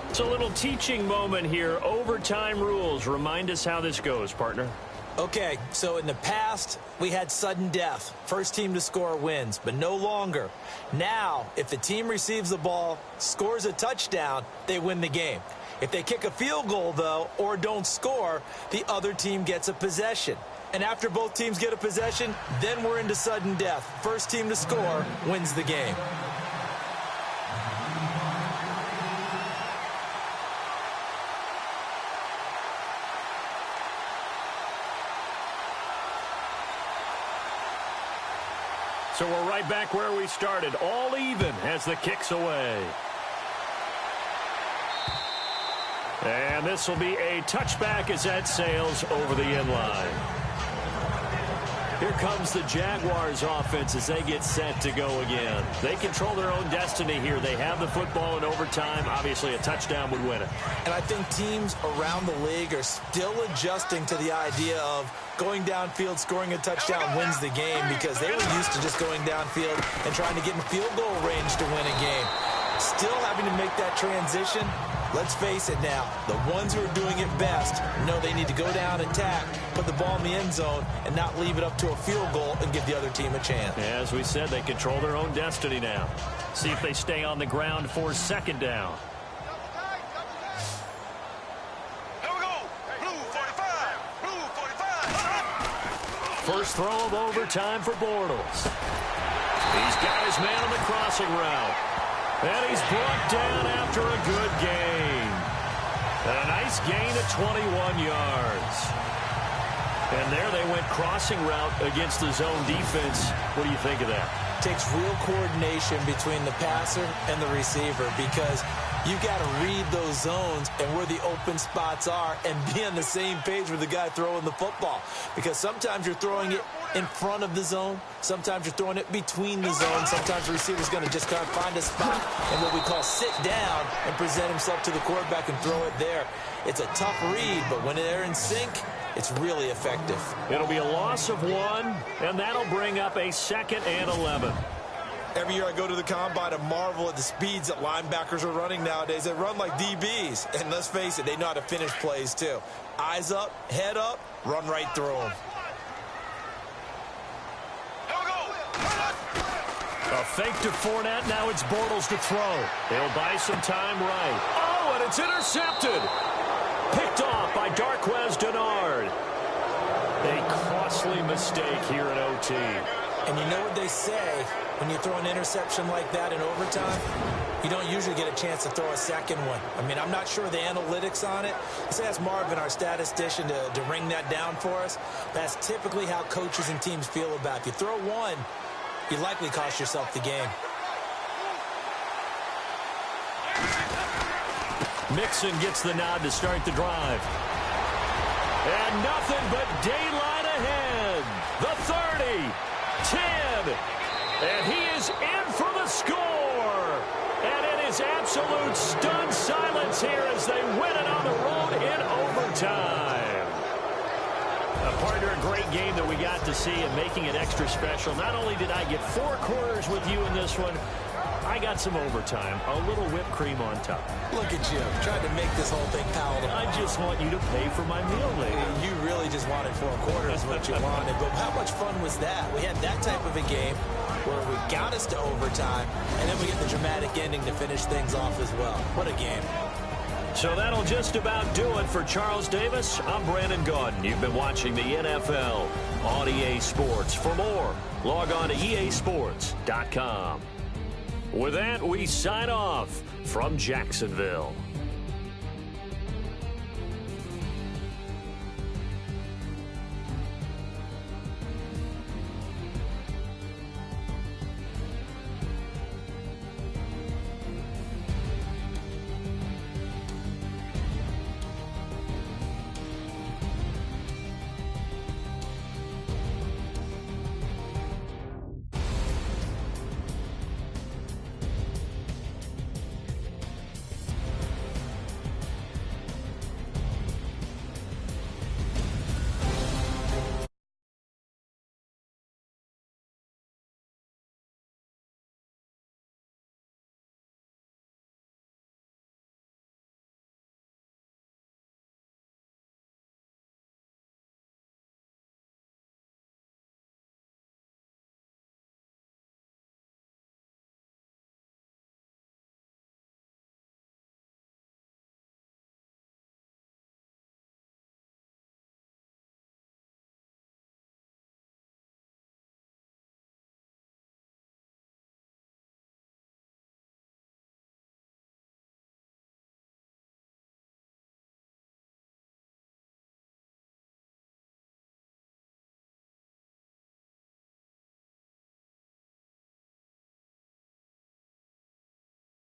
B: It's a little teaching moment here. Overtime rules. Remind us how this goes, partner.
D: Okay, so in the past, we had sudden death. First team to score wins, but no longer. Now, if the team receives the ball, scores a touchdown, they win the game. If they kick a field goal, though, or don't score, the other team gets a possession. And after both teams get a possession, then we're into sudden death. First team to score wins the game.
B: So we're right back where we started, all even as the kick's away. And this will be a touchback as that sails over the end line. Here comes the Jaguars offense as they get set to go again. They control their own destiny here. They have the football in overtime. Obviously, a touchdown would win it.
D: And I think teams around the league are still adjusting to the idea of going downfield, scoring a touchdown wins the game, because they were used to just going downfield and trying to get in field goal range to win a game. Still having to make that transition. Let's face it now, the ones who are doing it best know they need to go down, attack, put the ball in the end zone, and not leave it up to a field goal and give the other team a chance.
B: As we said, they control their own destiny now. See if they stay on the ground for second down.
H: Here we go. Blue 45. Blue 45.
B: First throw of overtime for Bortles. He's got his man on the crossing route. And he's brought down after a good gain. And a nice gain of 21 yards. And there they went crossing route against the zone defense. What do you think of that?
D: Takes real coordination between the passer and the receiver, because you've got to read those zones and where the open spots are and be on the same page with the guy throwing the football. Because sometimes you're throwing it in front of the zone. Sometimes you're throwing it between the zones. Sometimes the receiver's going to just kind of find a spot and what we call sit down and present himself to the quarterback and throw it there. It's a tough read, but when they're in sync, it's really effective.
B: It'll be a loss of 1, and that'll bring up a 2nd and 11.
D: Every year I go to the combine and marvel at the speeds that linebackers are running nowadays. They run like DBs. And let's face it, they know how to finish plays too. Eyes up, head up, run right through them.
B: A fake to Fournette. Now it's Bortles to throw. They'll buy some time right. Oh, and it's intercepted. Picked off by Darquez Denard. A costly mistake here in OT.
D: And you know what they say, when you throw an interception like that in overtime, you don't usually get a chance to throw a second one. I mean, I'm not sure the analytics on it. Let's ask Marvin, our statistician, to ring that down for us. That's typically how coaches and teams feel about it. If you throw one, you likely cost yourself the game.
B: Mixon gets the nod to start the drive. And nothing but daylight ahead. The 30, 10, and he is in for the score. And it is absolute stunned silence here as they win it on the road in overtime. A partner, a great game that we got to see and making it extra special. Not only did I get 4 quarters with you in this one, I got some overtime, a little whipped cream on top.
D: Look at you, trying to make this whole thing palatable.
B: I just want you to pay for my meal later.
D: You really just wanted 4 quarters, what you wanted. But how much fun was that? We had that type of a game where we got us to overtime, and then we get the dramatic ending to finish things off as well. What a game.
B: So that'll just about do it for Charles Davis. I'm Brandon Gaudin. You've been watching the NFL on EA Sports. For more, log on to easports.com. With that, we sign off from Jacksonville.